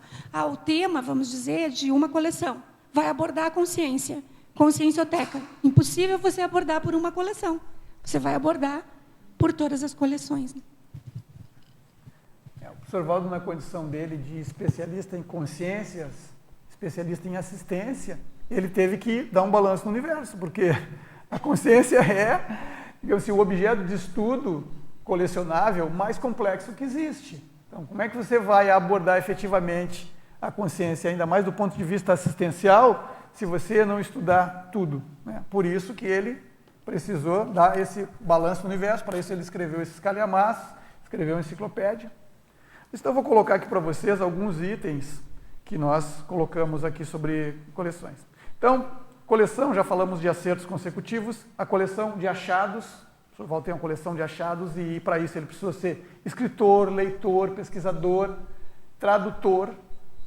S4: o tema, vamos dizer, de uma coleção, vai abordar a consciência, consciencioteca. Impossível você abordar por uma coleção. Você vai abordar por todas as coleções. Né?
S1: O professor Valdo, na condição dele de especialista em consciências, especialista em assistência, ele teve que dar um balanço no universo, porque a consciência é, digamos assim, o objeto de estudo colecionável mais complexo que existe. Então, como é que você vai abordar efetivamente a consciência, ainda mais do ponto de vista assistencial, se você não estudar tudo, né? Por isso que ele precisou dar esse balanço no universo, para isso ele escreveu esses calhamaços, escreveu uma enciclopédia. Então, eu vou colocar aqui para vocês alguns itens que nós colocamos aqui sobre coleções. Então, coleção, já falamos de acertos consecutivos, a coleção de achados, o Sr. Val tem uma coleção de achados e para isso ele precisa ser escritor, leitor, pesquisador, tradutor,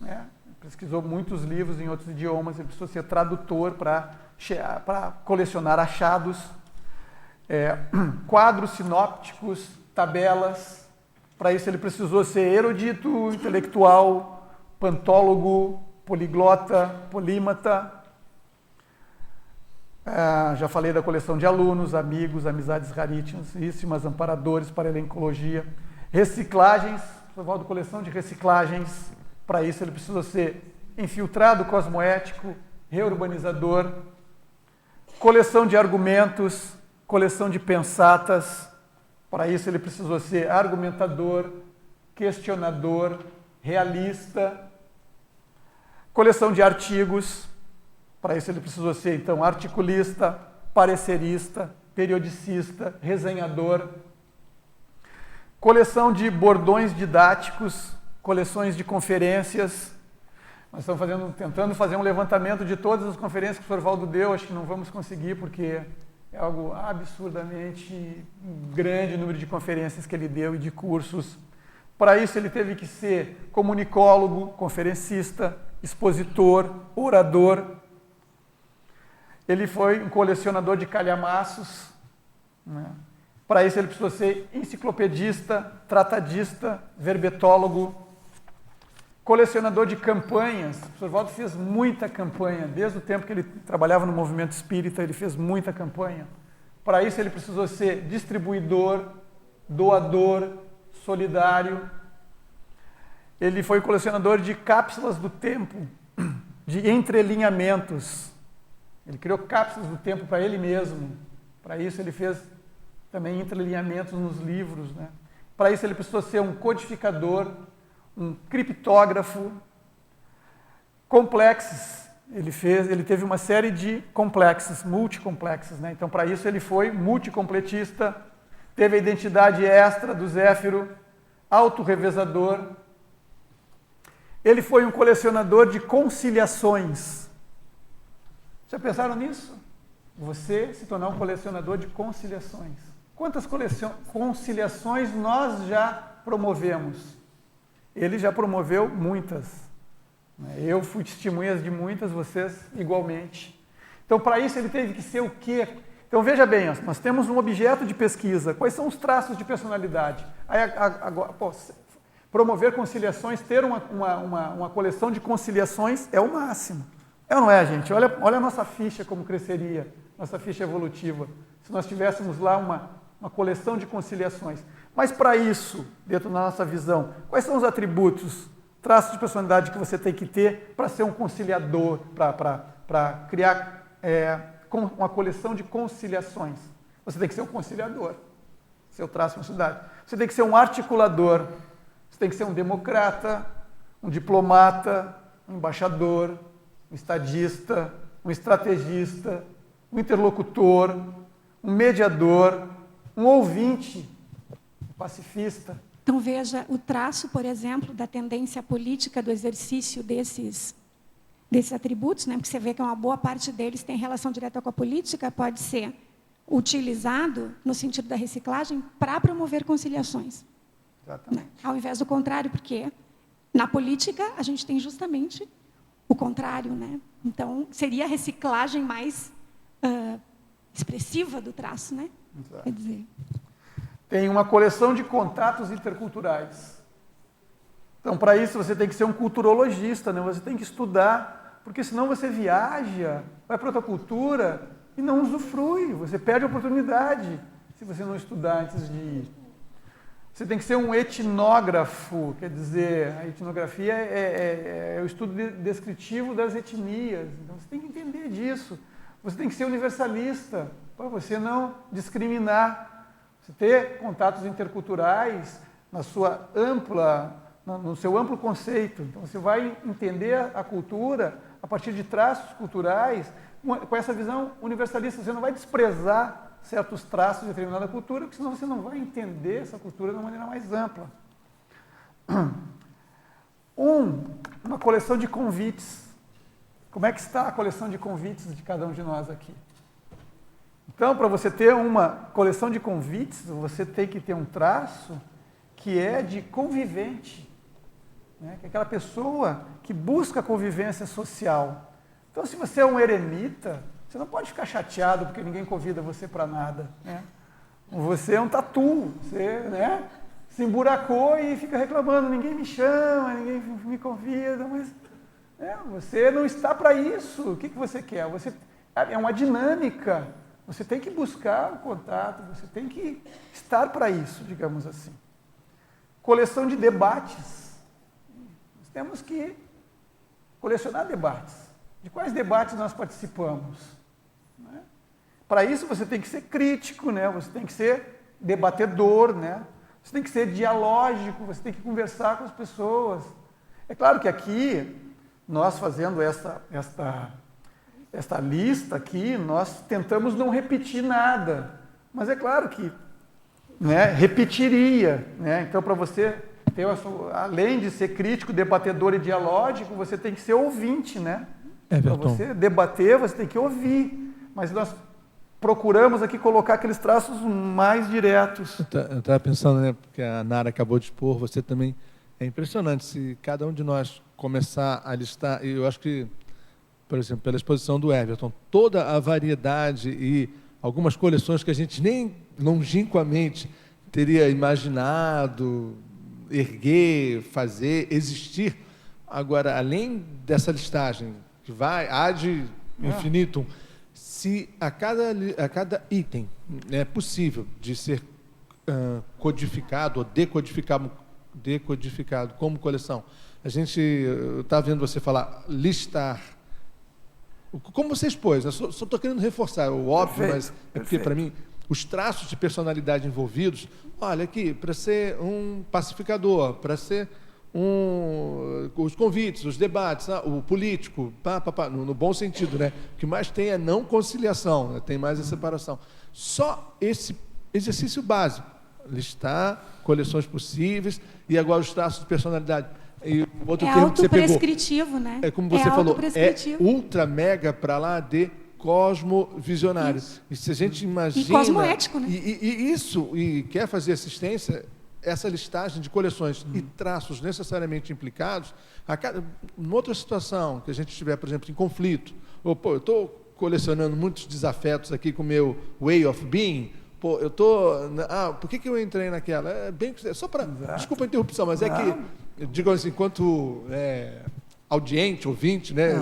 S1: né? Pesquisou muitos livros em outros idiomas, ele precisou ser tradutor para colecionar achados, quadros sinópticos, tabelas. Para isso ele precisou ser erudito, intelectual, pantólogo, poliglota, polímata. Já falei da coleção de alunos, amigos, amizades raríssimas, amparadores para elencologia. Reciclagens, Valdo, coleção de reciclagens. Para isso ele precisou ser infiltrado cosmoético, reurbanizador. Coleção de argumentos, coleção de pensatas. Para isso ele precisou ser argumentador, questionador, realista. Coleção de artigos. Para isso ele precisou ser, então, articulista, parecerista, periodicista, resenhador. Coleção de bordões didáticos, coleções de conferências. Nós estamos tentando fazer um levantamento de todas as conferências que o Sr. Valdo deu, acho que não vamos conseguir, porque é algo absurdamente grande o número de conferências que ele deu e de cursos. Para isso ele teve que ser comunicólogo, conferencista, expositor, orador. Ele foi um colecionador de calhamaços, né? Para isso ele precisou ser enciclopedista, tratadista, verbetólogo, colecionador de campanhas. O Sr. Valdo fez muita campanha, desde o tempo que ele trabalhava no movimento espírita, ele fez muita campanha. Para isso ele precisou ser distribuidor, doador, solidário. Ele foi colecionador de cápsulas do tempo, de entrelinhamentos. Ele criou cápsulas do tempo para ele mesmo. Para isso ele fez também entrelinhamentos nos livros, né? Para isso ele precisou ser um codificador, um criptógrafo, complexos. Ele teve uma série de complexos, multicomplexos, né? Então, para isso ele foi multicompletista, teve a identidade extra do Zéfiro, autorrevezador. Ele foi um colecionador de conciliações. Já pensaram nisso? Você se tornar um colecionador de conciliações. Quantas conciliações nós já promovemos? Ele já promoveu muitas. Eu fui testemunhas de muitas, vocês igualmente. Então, para isso, ele teve que ser o quê? Então, veja bem, nós temos um objeto de pesquisa. Quais são os traços de personalidade? Promover conciliações, ter uma coleção de conciliações é o máximo. É ou não é, gente? Olha a nossa ficha como cresceria, nossa ficha evolutiva, se nós tivéssemos lá uma coleção de conciliações. Mas para isso, dentro da nossa visão, quais são os atributos, traços de personalidade que você tem que ter para ser um conciliador, para criar uma coleção de conciliações? Você tem que ser um conciliador, seu traço de personalidade. Você tem que ser um articulador, você tem que ser um democrata, um diplomata, um embaixador, um estadista, um estrategista, um interlocutor, um mediador, um ouvinte, um pacifista.
S4: Então, veja, o traço, por exemplo, da tendência política do exercício desses atributos, né? Porque você vê que uma boa parte deles tem relação direta com a política, pode ser utilizado, no sentido da reciclagem, para promover conciliações.
S1: Exatamente.
S4: Né? Ao invés do contrário, porque na política a gente tem justamente o contrário, né? Então, seria a reciclagem mais expressiva do traço, né?
S1: Exato.
S4: Quer dizer...
S1: Tem uma coleção de contatos interculturais. Então, para isso, você tem que ser um culturologista, né? Você tem que estudar, porque senão você viaja, vai para outra cultura e não usufrui. Você perde a oportunidade se você não estudar antes de ir. Você tem que ser um etnógrafo, quer dizer, a etnografia é o estudo descritivo das etnias. Então, você tem que entender disso. Você tem que ser universalista, para você não discriminar. Você ter contatos interculturais no seu amplo conceito. Então, você vai entender a cultura a partir de traços culturais com essa visão universalista. Você não vai desprezar certos traços de determinada cultura, porque senão você não vai entender essa cultura de uma maneira mais ampla. Uma coleção de convites. Como é que está a coleção de convites de cada um de nós aqui? Então, para você ter uma coleção de convites, você tem que ter um traço que é de convivente, né? Que é aquela pessoa que busca a convivência social. Então, se você é um eremita, você não pode ficar chateado porque ninguém convida você para nada, né? Você é um tatu, você, né, se emburacou e fica reclamando, ninguém me chama, ninguém me convida, mas você não está para isso. O que você quer? É uma dinâmica, você tem que buscar o contato, você tem que estar para isso, digamos assim. Coleção de debates. Nós temos que colecionar debates. De quais debates nós participamos? Para isso você tem que ser crítico, né? Você tem que ser debatedor, né? Você tem que ser dialógico, você tem que conversar com as pessoas. É claro que aqui, nós fazendo esta lista aqui, nós tentamos não repetir nada. Mas é claro que, né, repetiria, né? Então, para você ter, além de ser crítico, debatedor e dialógico, você tem que ser ouvinte, né? Para você debater, você tem que ouvir. Mas nós procuramos aqui colocar aqueles traços mais diretos.
S7: Eu estava pensando, né, porque a Nara acabou de expor, você também... É impressionante, se cada um de nós começar a listar, e eu acho que, por exemplo, pela exposição do Everton, toda a variedade e algumas coleções que a gente nem longínquamente teria imaginado erguer, fazer, existir. Agora, além dessa listagem, que vai ad infinitum, se a cada item é possível de ser codificado ou decodificado como coleção, a gente está vendo você falar, listar, como você expôs, eu só estou querendo reforçar o óbvio, perfeito, mas é porque, para mim, os traços de personalidade envolvidos, olha aqui, para ser um pacificador, para ser os convites, os debates, o político, no bom sentido, né? O que mais tem é não conciliação, né? Tem mais a separação. Só esse exercício básico, listar coleções possíveis e agora os traços de personalidade. E outro termo que você pegou,
S4: autoprescritivo, né?
S7: É como você falou, é ultra mega para lá de cosmovisionário.
S4: Isso.
S7: E se a gente imagina...
S4: E cosmoético, né?
S7: E quer fazer assistência, essa listagem de coleções e traços necessariamente implicados, em outra situação que a gente estiver, por exemplo, em conflito, ou, eu estou colecionando muitos desafetos aqui com o meu way of being, eu estou... por que eu entrei naquela? Só para... Desculpa a interrupção, mas é que, digo assim, enquanto audiente, ouvinte, né,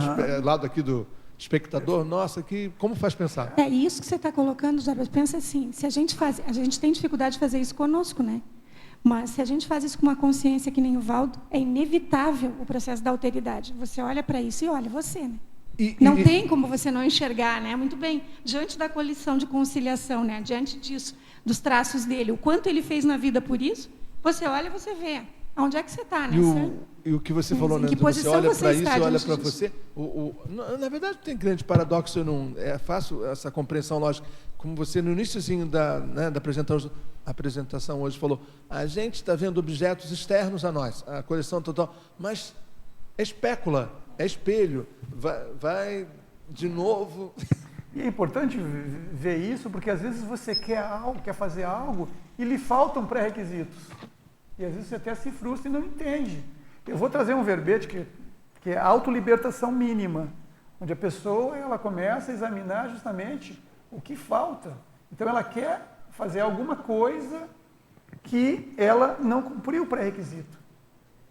S7: lado aqui do espectador, nossa, como faz pensar?
S4: É isso que você está colocando, Jarbas. Pensa assim, se a gente tem dificuldade de fazer isso conosco, né? Mas se a gente faz isso com uma consciência que nem o Valdo, é inevitável o processo da alteridade. Você olha para isso e olha você, né? Não tem como você não enxergar, né? Muito bem, diante da coalição de conciliação, né? Diante disso, dos traços dele, o quanto ele fez na vida por isso, você olha e você vê. Onde é que você está, né?
S7: E o que você falou, né? Você olha para isso, olha para você. Na verdade, tem grande paradoxo, eu não faço essa compreensão lógica. Como você, no iníciozinho da apresentação hoje, falou, a gente está vendo objetos externos a nós, a coleção total, mas é espécula, é espelho, vai de novo.
S1: E é importante ver isso, porque às vezes você quer fazer algo e lhe faltam pré-requisitos. E às vezes você até se frustra e não entende. Eu vou trazer um verbete que é autolibertação mínima, onde a pessoa ela começa a examinar justamente o que falta. Então ela quer fazer alguma coisa que ela não cumpriu o pré-requisito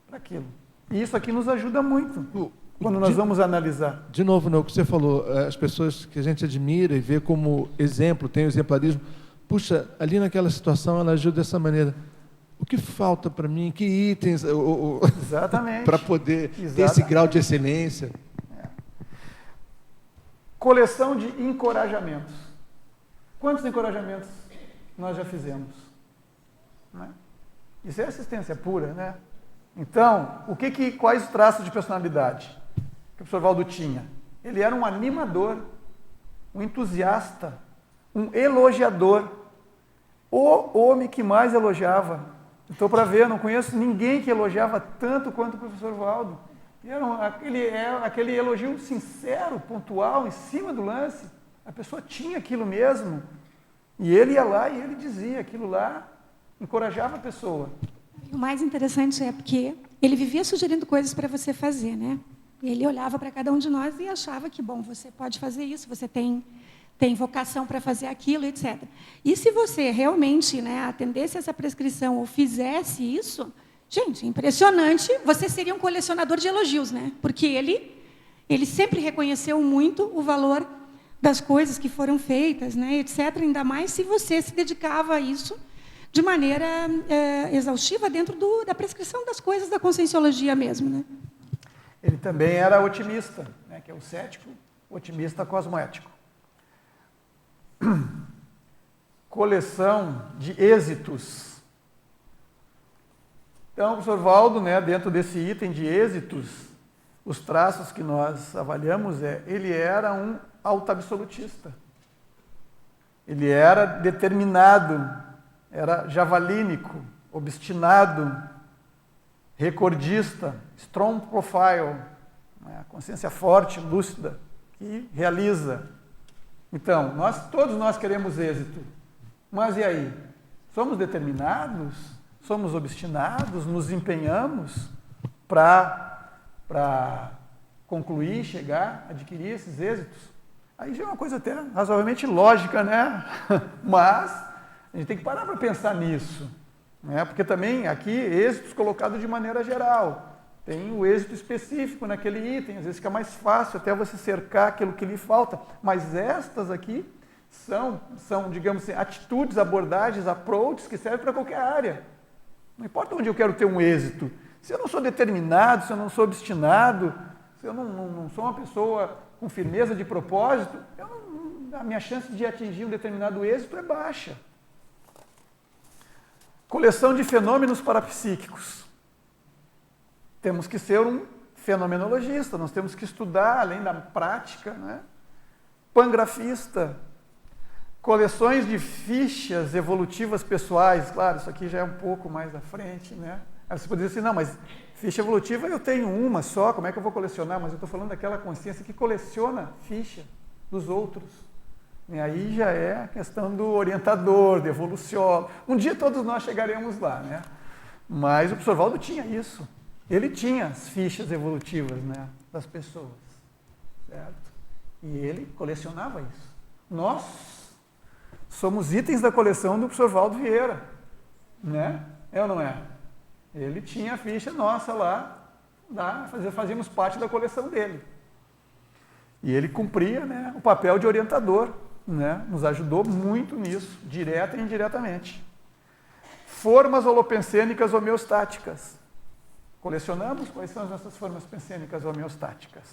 S1: para aquilo. E isso aqui nos ajuda muito quando nós vamos analisar.
S7: De novo, o que você falou, as pessoas que a gente admira e vê como exemplo, tem o exemplarismo, puxa, ali naquela situação ela agiu dessa maneira. o que falta para mim, que itens
S1: Exatamente.
S7: para poder ter esse grau de excelência.
S1: Coleção de encorajamentos. Quantos encorajamentos nós já fizemos? Né? Isso é assistência pura, né? Então, quais os traços de personalidade que o professor Valdo tinha? Ele era um animador, um entusiasta, um elogiador. O homem que mais elogiava. Estou para ver, não conheço ninguém que elogiava tanto quanto o professor Valdo. Era aquele elogio sincero, pontual, em cima do lance. A pessoa tinha aquilo mesmo. E ele ia lá e ele dizia aquilo lá, encorajava a pessoa.
S4: O mais interessante é porque ele vivia sugerindo coisas para você fazer, né? Ele olhava para cada um de nós e achava que, bom, você pode fazer isso, você tem vocação para fazer aquilo, etc. E se você realmente, né, atendesse essa prescrição ou fizesse isso, gente, impressionante, você seria um colecionador de elogios, né? Porque ele sempre reconheceu muito o valor das coisas que foram feitas, né, etc. Ainda mais se você se dedicava a isso de maneira exaustiva dentro da prescrição das coisas da conscienciologia mesmo, né?
S1: Ele também era otimista, né, que é o cético, otimista cosmoético. Coleção de êxitos. Então, o professor Valdo, né, dentro desse item de êxitos, os traços que nós avaliamos ele era um autoabsolutista. Ele era determinado, era javalínico, obstinado, recordista, strong profile, né, consciência forte, lúcida, que realiza. Então, todos nós queremos êxito, mas e aí? Somos determinados? Somos obstinados? Nos empenhamos para concluir, chegar, adquirir esses êxitos? Aí já é uma coisa até razoavelmente lógica, né? Mas a gente tem que parar para pensar nisso, né? Porque também aqui êxitos colocados de maneira geral. Tem o êxito específico naquele item, às vezes fica mais fácil até você cercar aquilo que lhe falta, mas estas aqui são digamos assim, atitudes, abordagens, approaches que servem para qualquer área. Não importa onde eu quero ter um êxito. Se eu não sou determinado, se eu não sou obstinado, se eu não sou uma pessoa com firmeza de propósito, a minha chance de atingir um determinado êxito é baixa. Coleção de fenômenos parapsíquicos. Temos que ser um fenomenologista, nós temos que estudar, além da prática, né? Pangrafista. Coleções de fichas evolutivas pessoais. Claro, isso aqui já é um pouco mais à frente, né? Aí você pode dizer assim, não, mas ficha evolutiva eu tenho uma só, como é que eu vou colecionar? Mas eu estou falando daquela consciência que coleciona ficha dos outros. E aí já é a questão do orientador, do evoluciólogo. Um dia todos nós chegaremos lá, né? Mas o professor Valdo tinha isso. Ele tinha as fichas evolutivas, né, das pessoas, certo? E ele colecionava isso. Nós somos itens da coleção do professor Valdo Vieira, né? É ou não é? Ele tinha a ficha nossa lá, fazíamos parte da coleção dele. E ele cumpria, né, o papel de orientador, né? Nos ajudou muito nisso, direta e indiretamente. Formas holopensênicas homeostáticas. Colecionamos quais são as nossas formas pensênicas homeostáticas.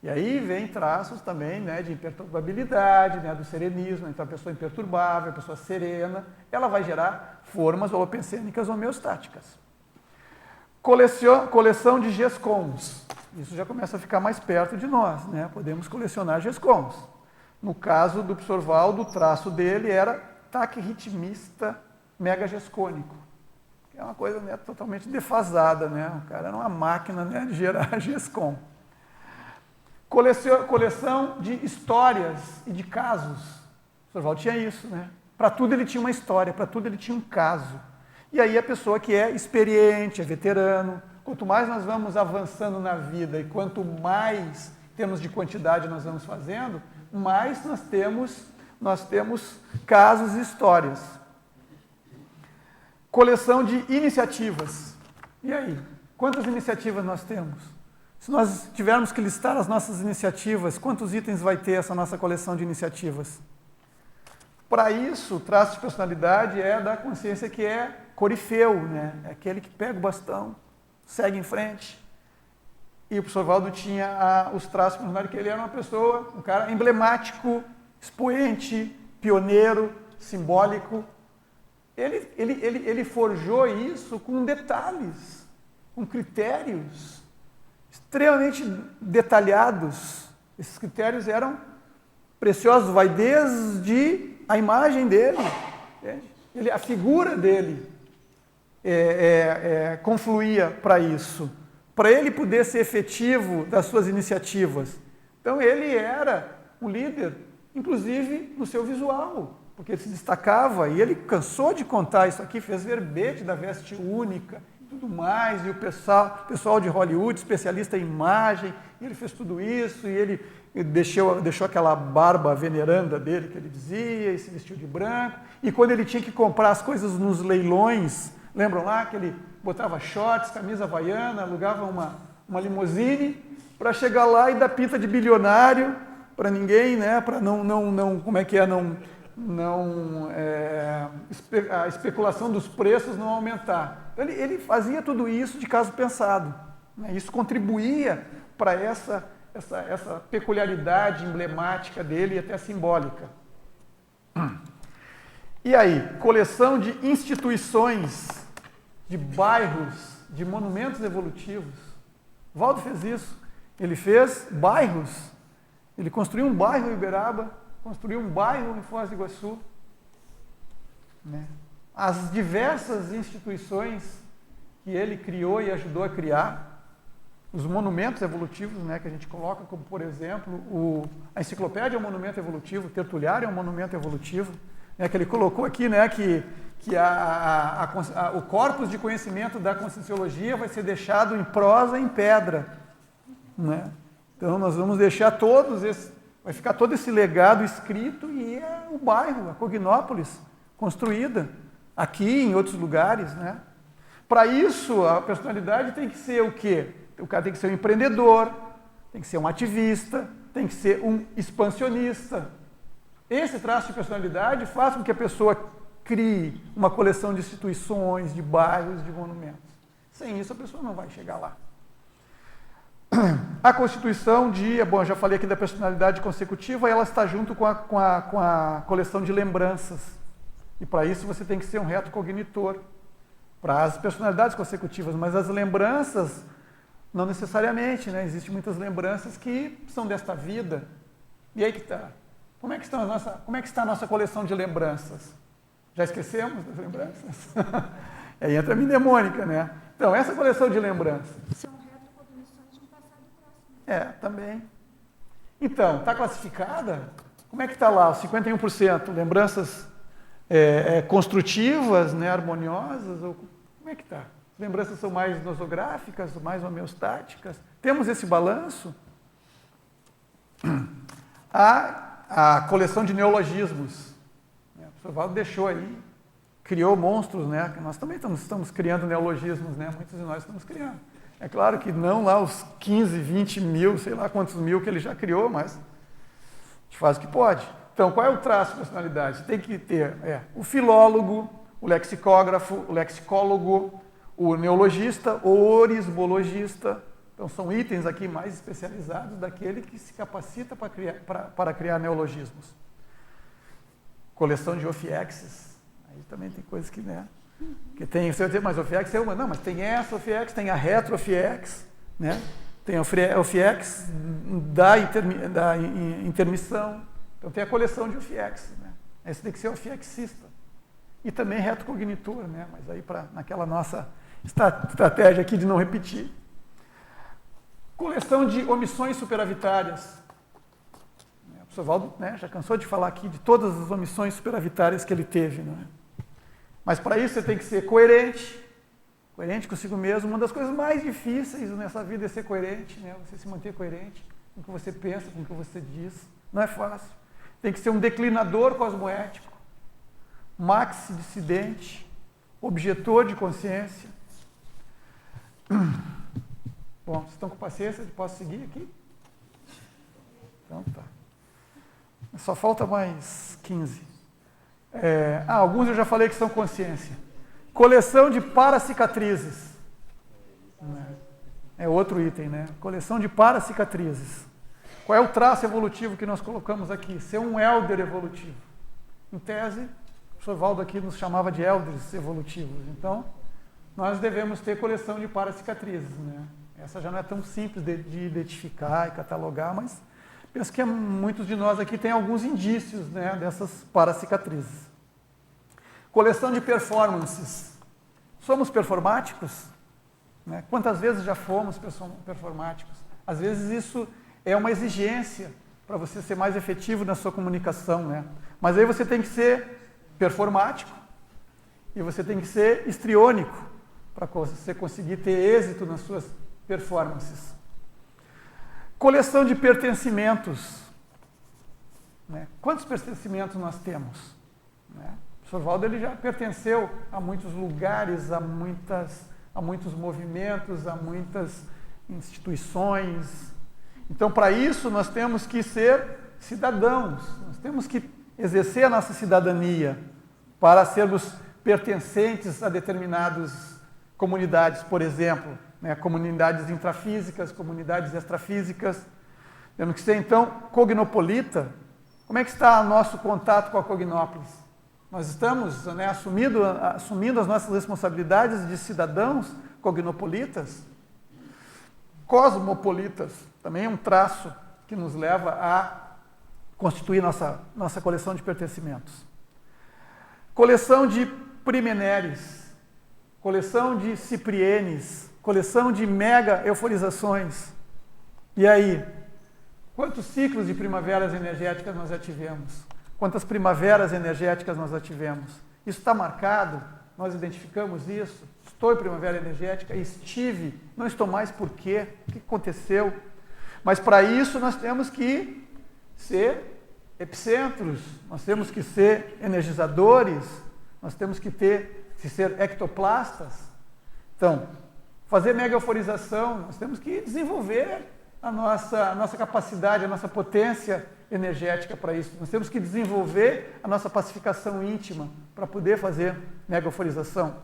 S1: E aí vem traços também, né, de imperturbabilidade, né, do serenismo. Então, a pessoa imperturbável, a pessoa serena, ela vai gerar formas holopensênicas homeostáticas. Coleção de GESCONs. Isso já começa a ficar mais perto de nós, né? Podemos colecionar GESCONs. No caso do professor Valdo, o traço dele era taquirritmista megagescônico. É uma coisa, né, totalmente defasada, né? O cara era uma máquina, né, de gerar GESCON. Coleção de histórias e de casos. O professor Valdo tinha isso, né? Para tudo ele tinha uma história, para tudo ele tinha um caso. E aí a pessoa que é experiente, é veterano, quanto mais nós vamos avançando na vida e quanto mais termos de quantidade nós vamos fazendo, mais nós temos casos e histórias. Coleção de iniciativas. E aí? Quantas iniciativas nós temos? Se nós tivermos que listar as nossas iniciativas, quantos itens vai ter essa nossa coleção de iniciativas? Para isso, o traço de personalidade é da consciência que é corifeu, né? É aquele que pega o bastão, segue em frente. E o professor Valdo tinha os traços personalidade que ele era uma pessoa, um cara emblemático, expoente, pioneiro, simbólico. Ele forjou isso com detalhes, com critérios extremamente detalhados. Esses critérios eram preciosos, vai desde a imagem dele, a figura dele confluía para isso, para ele poder ser efetivo das suas iniciativas. Então ele era um líder, inclusive no seu visual, porque ele se destacava, e ele cansou de contar isso aqui, fez verbete da veste única, tudo mais, e o pessoal de Hollywood, especialista em imagem, ele fez tudo isso, e ele deixou aquela barba veneranda dele, que ele dizia, e se vestiu de branco, e quando ele tinha que comprar as coisas nos leilões, lembram lá que ele botava shorts, camisa havaiana, alugava uma limusine, para chegar lá e dar pinta de bilionário, para ninguém, né, para a especulação dos preços não aumentar. Então, ele fazia tudo isso de caso pensado, né? Isso contribuía para essa peculiaridade emblemática dele e até simbólica. E aí, coleção de instituições, de bairros, de monumentos evolutivos. Valdo fez isso. Ele fez bairros. Ele construiu um bairro em Uberaba, construiu um bairro em Foz do Iguaçu. Né? As diversas instituições que ele criou e ajudou a criar, os monumentos evolutivos, né, que a gente coloca, como por exemplo, a enciclopédia é um monumento evolutivo, o tertuliário é um monumento evolutivo, né, que ele colocou aqui, né, que o corpus de conhecimento da Conscienciologia vai ser deixado em prosa e em pedra. Né? Então nós vamos deixar vai ficar todo esse legado escrito, e é o bairro, a Cognópolis, construída aqui e em outros lugares. Né? Para isso, a personalidade tem que ser o quê? O cara tem que ser um empreendedor, tem que ser um ativista, tem que ser um expansionista. Esse traço de personalidade faz com que a pessoa crie uma coleção de instituições, de bairros, de monumentos. Sem isso, a pessoa não vai chegar lá. A constituição eu já falei aqui da personalidade consecutiva, ela está junto com a coleção de lembranças. E para isso você tem que ser um reto cognitor. Para as personalidades consecutivas, mas as lembranças, não necessariamente, né? Existem muitas lembranças que são desta vida. E aí que está. Como é que está a nossa coleção de lembranças? Já esquecemos das lembranças? Aí entra a mnemônica, né? Então, essa coleção de lembranças.
S2: São retrocognições de um passado próximo.
S1: Também. Então, está classificada? Como é que está lá? Os 51%? Lembranças construtivas, né, harmoniosas? Ou como é que está? As lembranças são mais nosográficas, mais homeostáticas? Temos esse balanço? A coleção de neologismos. O professor Valdo deixou aí, criou monstros, né? Nós também estamos criando neologismos, né? Muitos de nós estamos criando. É claro que não lá os 15, 20 mil, sei lá quantos mil que ele já criou, mas a gente faz o que pode. Então, qual é o traço de personalidade? Tem que ter o filólogo, o lexicógrafo, o lexicólogo, o neologista, o orisbologista. Então, são itens aqui mais especializados daquele que se capacita para criar neologismos. Coleção de ofiexes. Aí também tem coisas que, né? Que tem, você vai dizer, mas ofiex é uma. Não, mas tem essa ofiex, tem a retroofiex, né? Tem a ofiex da intermissão. Então, tem a coleção de ofiex, né? Esse tem que ser ofiexista. E também retrocognitor, né? Mas aí, naquela nossa estratégia aqui de não repetir. Coleção de omissões superavitárias. O professor Valdo, né, já cansou de falar aqui de todas as omissões superavitárias que ele teve. Né? Mas para isso você tem que ser coerente consigo mesmo. Uma das coisas mais difíceis nessa vida é ser coerente, né? Você se manter coerente com o que você pensa, com o que você diz. Não é fácil. Tem que ser um declinador cosmoético, maxi-dissidente, objetor de consciência. Bom, vocês estão com paciência? Posso seguir aqui? Então tá. Só falta mais 15. Alguns eu já falei que são consciência. Coleção de paracicatrizes. É outro item, né? Coleção de paracicatrizes. Qual é o traço evolutivo que nós colocamos aqui? Ser um elder evolutivo. Em tese, o professor Valdo aqui nos chamava de elders evolutivos. Então, nós devemos ter coleção de paracicatrizes, né? Essa já não é tão simples de identificar e catalogar, mas penso que muitos de nós aqui têm alguns indícios, né, dessas paracicatrizes. Coleção de performances. Somos performáticos? Né? Quantas vezes já fomos performáticos? Às vezes isso é uma exigência para você ser mais efetivo na sua comunicação, né? Mas aí você tem que ser performático e você tem que ser histriônico para você conseguir ter êxito nas suas performances. Coleção de pertencimentos. Né? Quantos pertencimentos nós temos? Né? O professor Valdo ele já pertenceu a muitos lugares, a muitos movimentos, a muitas instituições. Então, para isso, nós temos que ser cidadãos, nós temos que exercer a nossa cidadania para sermos pertencentes a determinadas comunidades, por exemplo, né, comunidades intrafísicas, comunidades extrafísicas. Temos que ser, então, cognopolita. Como é que está o nosso contato com a Cognópolis? Nós estamos, né, assumindo as nossas responsabilidades de cidadãos cognopolitas? Cosmopolitas, também é um traço que nos leva a constituir nossa coleção de pertencimentos. Coleção de primeneres, coleção de ciprienes, coleção de mega euforizações. E aí, quantos ciclos de primaveras energéticas nós já tivemos? Quantas primaveras energéticas nós já tivemos? Isso está marcado, nós identificamos isso. Estou em primavera energética, estive, não estou mais por quê? O que aconteceu? Mas para isso nós temos que ser epicentros, nós temos que ser energizadores, nós temos que ser ectoplastas. Então, fazer mega euforização, nós temos que desenvolver a nossa capacidade, a nossa potência energética para isso. Nós temos que desenvolver a nossa pacificação íntima para poder fazer mega euforização.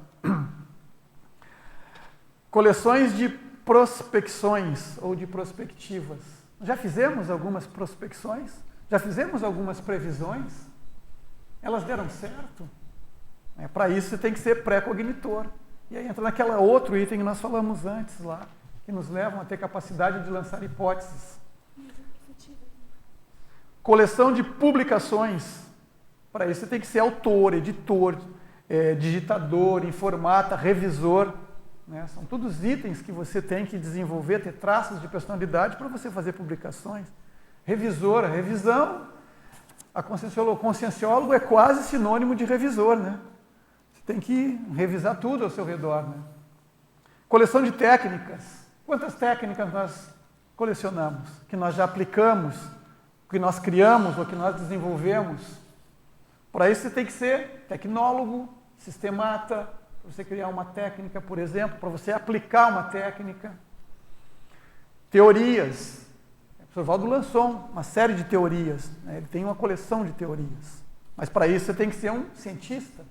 S1: Coleções de prospecções ou de prospectivas. Já fizemos algumas prospecções? Já fizemos algumas previsões? Elas deram certo? Para isso você tem que ser pré-cognitor. E aí entra naquela outro item que nós falamos antes lá, que nos levam a ter capacidade de lançar hipóteses. Coleção de publicações. Para isso você tem que ser autor, editor, digitador, informata, revisor. Né? São todos itens que você tem que desenvolver, ter traços de personalidade para você fazer publicações. Revisor, revisão, o conscienciólogo é quase sinônimo de revisor, né? Você tem que revisar tudo ao seu redor, né? Coleção de técnicas. Quantas técnicas nós colecionamos? Que nós já aplicamos, que nós criamos ou que nós desenvolvemos? Para isso você tem que ser tecnólogo, sistemata, para você criar uma técnica, por exemplo, para você aplicar uma técnica. Teorias. O professor Valdo lançou uma série de teorias, né? Ele tem uma coleção de teorias. Mas para isso você tem que ser um cientista,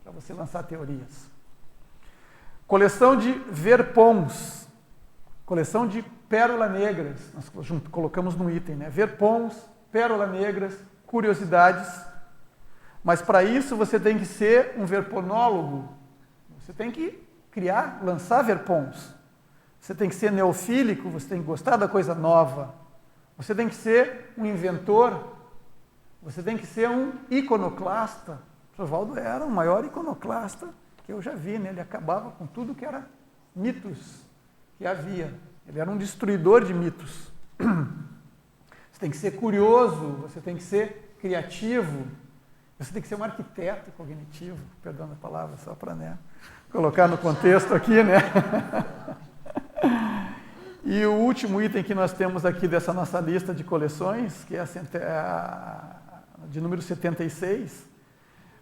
S1: para você lançar teorias. Coleção de verpons. Coleção de pérola negras. Nós colocamos no item, né? Verpons, pérola negras, curiosidades. Mas para isso você tem que ser um verponólogo. Você tem que criar, lançar verpons. Você tem que ser neofílico, você tem que gostar da coisa nova. Você tem que ser um inventor. Você tem que ser um iconoclasta. O professor Valdo era o maior iconoclasta que eu já vi, né? Ele acabava com tudo que era mitos que havia. Ele era um destruidor de mitos. Você tem que ser curioso, você tem que ser criativo, você tem que ser um arquiteto cognitivo, perdão a palavra, só para, né, colocar no contexto aqui, né? E o último item que nós temos aqui dessa nossa lista de coleções, que é de número 76,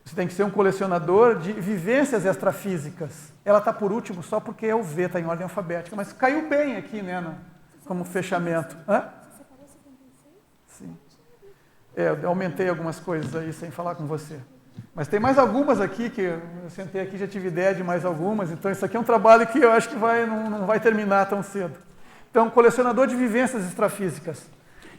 S1: você tem que ser um colecionador de vivências extrafísicas. Ela está por último só porque é o V, está em ordem alfabética, mas caiu bem aqui, né, como fechamento. Hã? Você separou 76? Sim. Eu aumentei algumas coisas aí sem falar com você. Mas tem mais algumas aqui, que eu sentei aqui, já tive ideia de mais algumas, então isso aqui é um trabalho que eu acho que não vai terminar tão cedo. Então, colecionador de vivências extrafísicas.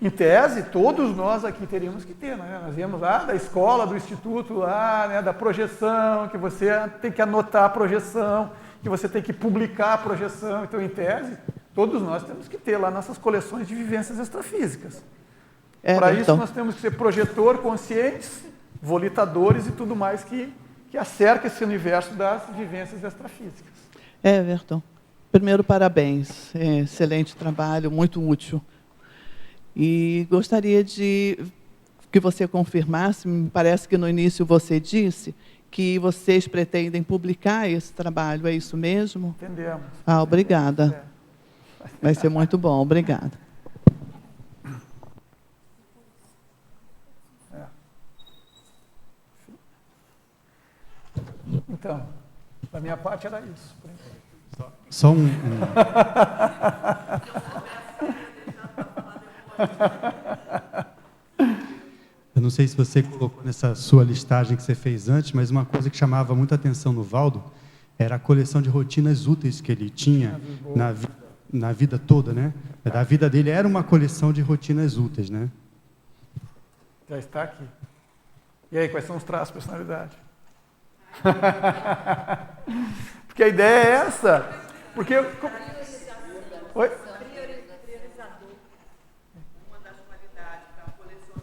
S1: Em tese, todos nós aqui teríamos que ter, né? Nós viemos lá da escola, do instituto, lá, né, da projeção, que você tem que anotar a projeção, que você tem que publicar a projeção. Então, em tese, todos nós temos que ter lá nossas coleções de vivências extrafísicas. Para isso, nós temos que ser projetor conscientes, volitadores e tudo mais que acerca esse universo das vivências extrafísicas.
S9: Everton, primeiro, parabéns. Excelente trabalho, muito útil. E gostaria de que você confirmasse, me parece que no início você disse que vocês pretendem publicar esse trabalho, é isso mesmo?
S1: Entendemos.
S9: Obrigada. Vai ser muito bom, obrigada.
S1: Então, da minha parte era isso.
S10: Só um... Eu não sei se você colocou nessa sua listagem que você fez antes, mas uma coisa que chamava muita atenção no Valdo era a coleção de rotinas úteis que ele tinha na vida toda, né? Da vida dele era uma coleção de rotinas úteis, né?
S1: Já está aqui. E aí, quais são os traços de personalidade? Porque a ideia é essa. Porque... Oi?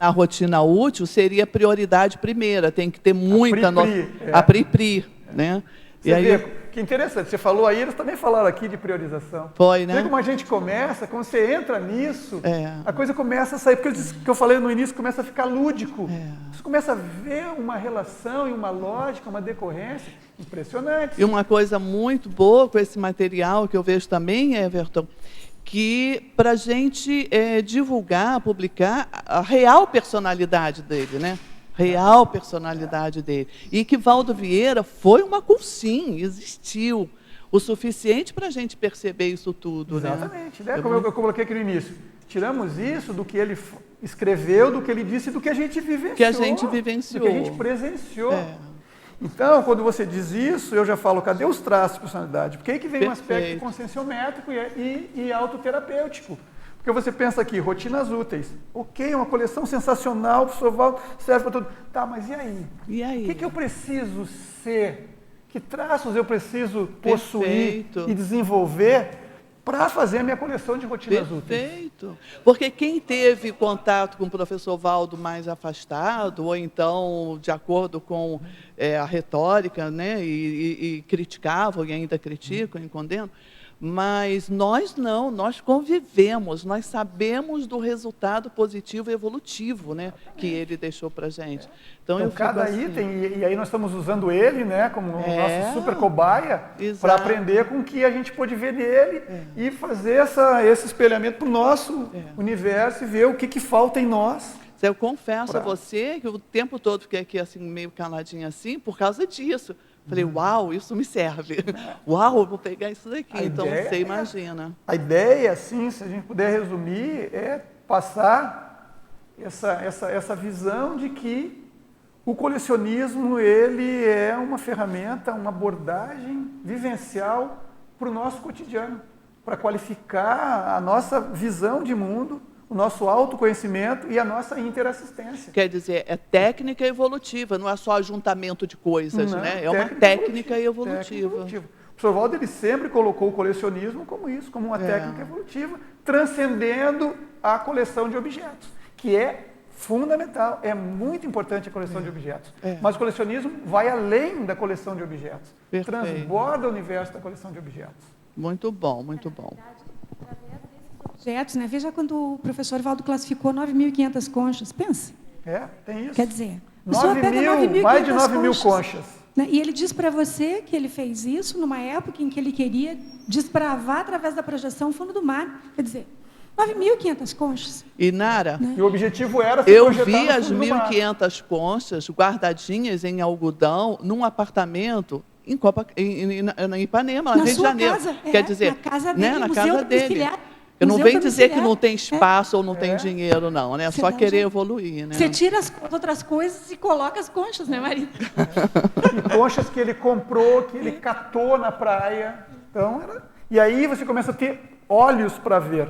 S9: A rotina útil seria prioridade primeira, tem que ter muita noção. A PRI, né?
S1: Você vê, que interessante, você falou aí, eles também falaram aqui de priorização.
S9: Foi, né?
S1: Vê como a gente começa, quando você entra nisso, a coisa começa a sair, porque o que eu falei no início começa a ficar lúdico. Você começa a ver uma relação e uma lógica, uma decorrência impressionante.
S9: E uma coisa muito boa com esse material, que eu vejo também, Everton, que para a gente divulgar, publicar a real personalidade dele, né? Real personalidade dele. E que Valdo Vieira foi uma sim, existiu. O suficiente para a gente perceber isso tudo.
S1: Exatamente. Né? Como eu coloquei aqui no início. Tiramos isso do que ele escreveu, do que ele disse, do que a gente vivenciou.
S9: Que a gente vivenciou.
S1: Do que a gente presenciou. Então, quando você diz isso, eu já falo, cadê os traços de personalidade? Porque aí que vem um aspecto conscienciométrico e autoterapêutico. Porque você pensa aqui, rotinas úteis. Ok, uma coleção sensacional, o professor Valdo serve para tudo. Tá, mas e aí?
S9: E aí?
S1: O que eu preciso ser? Que traços eu preciso possuir e desenvolver para fazer a minha coleção de rotinas úteis?
S9: Perfeito. Porque quem teve contato com o professor Valdo mais afastado, ou então de acordo com a retórica, né, e criticavam, e ainda criticam e condenam, mas nós não, nós convivemos, nós sabemos do resultado positivo e evolutivo, né, que ele deixou para a gente.
S1: Então cada item, e aí nós estamos usando ele, né, como nosso super cobaia, para aprender com o que a gente pôde ver nele e fazer esse espelhamento para o nosso universo e ver o que falta em nós.
S9: Eu confesso a você que o tempo todo fiquei aqui assim, meio caladinha assim, por causa disso. Falei, uau, isso me serve. Uau, eu vou pegar isso daqui. Então, você imagina.
S1: A ideia, assim, se a gente puder resumir, é passar essa visão de que o colecionismo ele é uma ferramenta, uma abordagem vivencial para o nosso cotidiano, para qualificar a nossa visão de mundo, o nosso autoconhecimento e a nossa interassistência.
S9: Quer dizer, é técnica evolutiva, não é só ajuntamento de coisas, né? É uma técnica evolutiva.
S1: O professor Valdo ele sempre colocou o colecionismo como isso, como uma técnica evolutiva, transcendendo a coleção de objetos, que é fundamental, é muito importante a coleção de objetos. Mas o colecionismo vai além da coleção de objetos, transborda o universo da coleção de objetos.
S9: Muito bom, muito bom.
S4: Objetos, né? Veja quando o professor Valdo classificou 9.500 conchas. Pensa.
S1: Tem isso.
S4: Quer dizer,
S1: mais de 9.000 conchas.
S4: Né? E ele diz para você que ele fez isso numa época em que ele queria desbravar através da projeção o fundo do mar. Quer dizer, 9.500 conchas.
S9: E Nara,
S4: né?
S1: E o objetivo era se
S9: eu vi as 1.500 conchas guardadinhas em algodão num apartamento em Ipanema, no Rio de Janeiro.
S4: Casa,
S9: quer dizer,
S4: na casa dele,
S9: né, na
S4: Museu
S9: casa
S4: do
S9: dele.
S4: Piscilhar.
S9: Eu não
S4: Museu
S9: venho
S4: da
S9: dizer que
S4: Mulher.
S9: não tem espaço ou não tem dinheiro, não, né? Só querer evoluir, né?
S4: Você tira as outras coisas e coloca as conchas, né, marido?
S1: E conchas que ele comprou, que ele catou na praia. Então, e aí você começa a ter olhos para ver.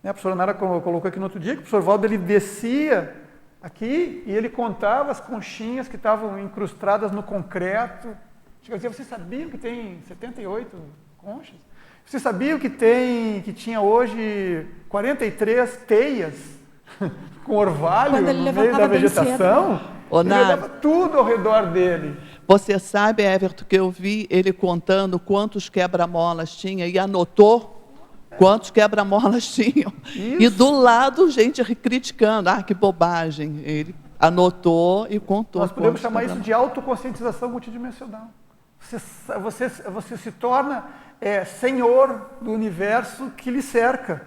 S1: Né? A professora Nara colocou aqui no outro dia que o professor Valdo ele descia aqui e ele contava as conchinhas que estavam incrustadas no concreto. Chega a dizer, vocês sabiam que tem 78 conchas? Vocês sabiam que tinha hoje 43 teias com orvalho no meio da vegetação? Ele olhava tudo ao redor dele.
S9: Você sabe, Everton, que eu vi ele contando quantos quebra-molas tinha e anotou quantos quebra-molas tinham.
S1: Isso.
S9: E do lado, gente criticando. Ah, que bobagem. Ele anotou e contou.
S1: Nós podemos chamar isso de autoconscientização multidimensional. Você se torna senhor do universo que lhe cerca.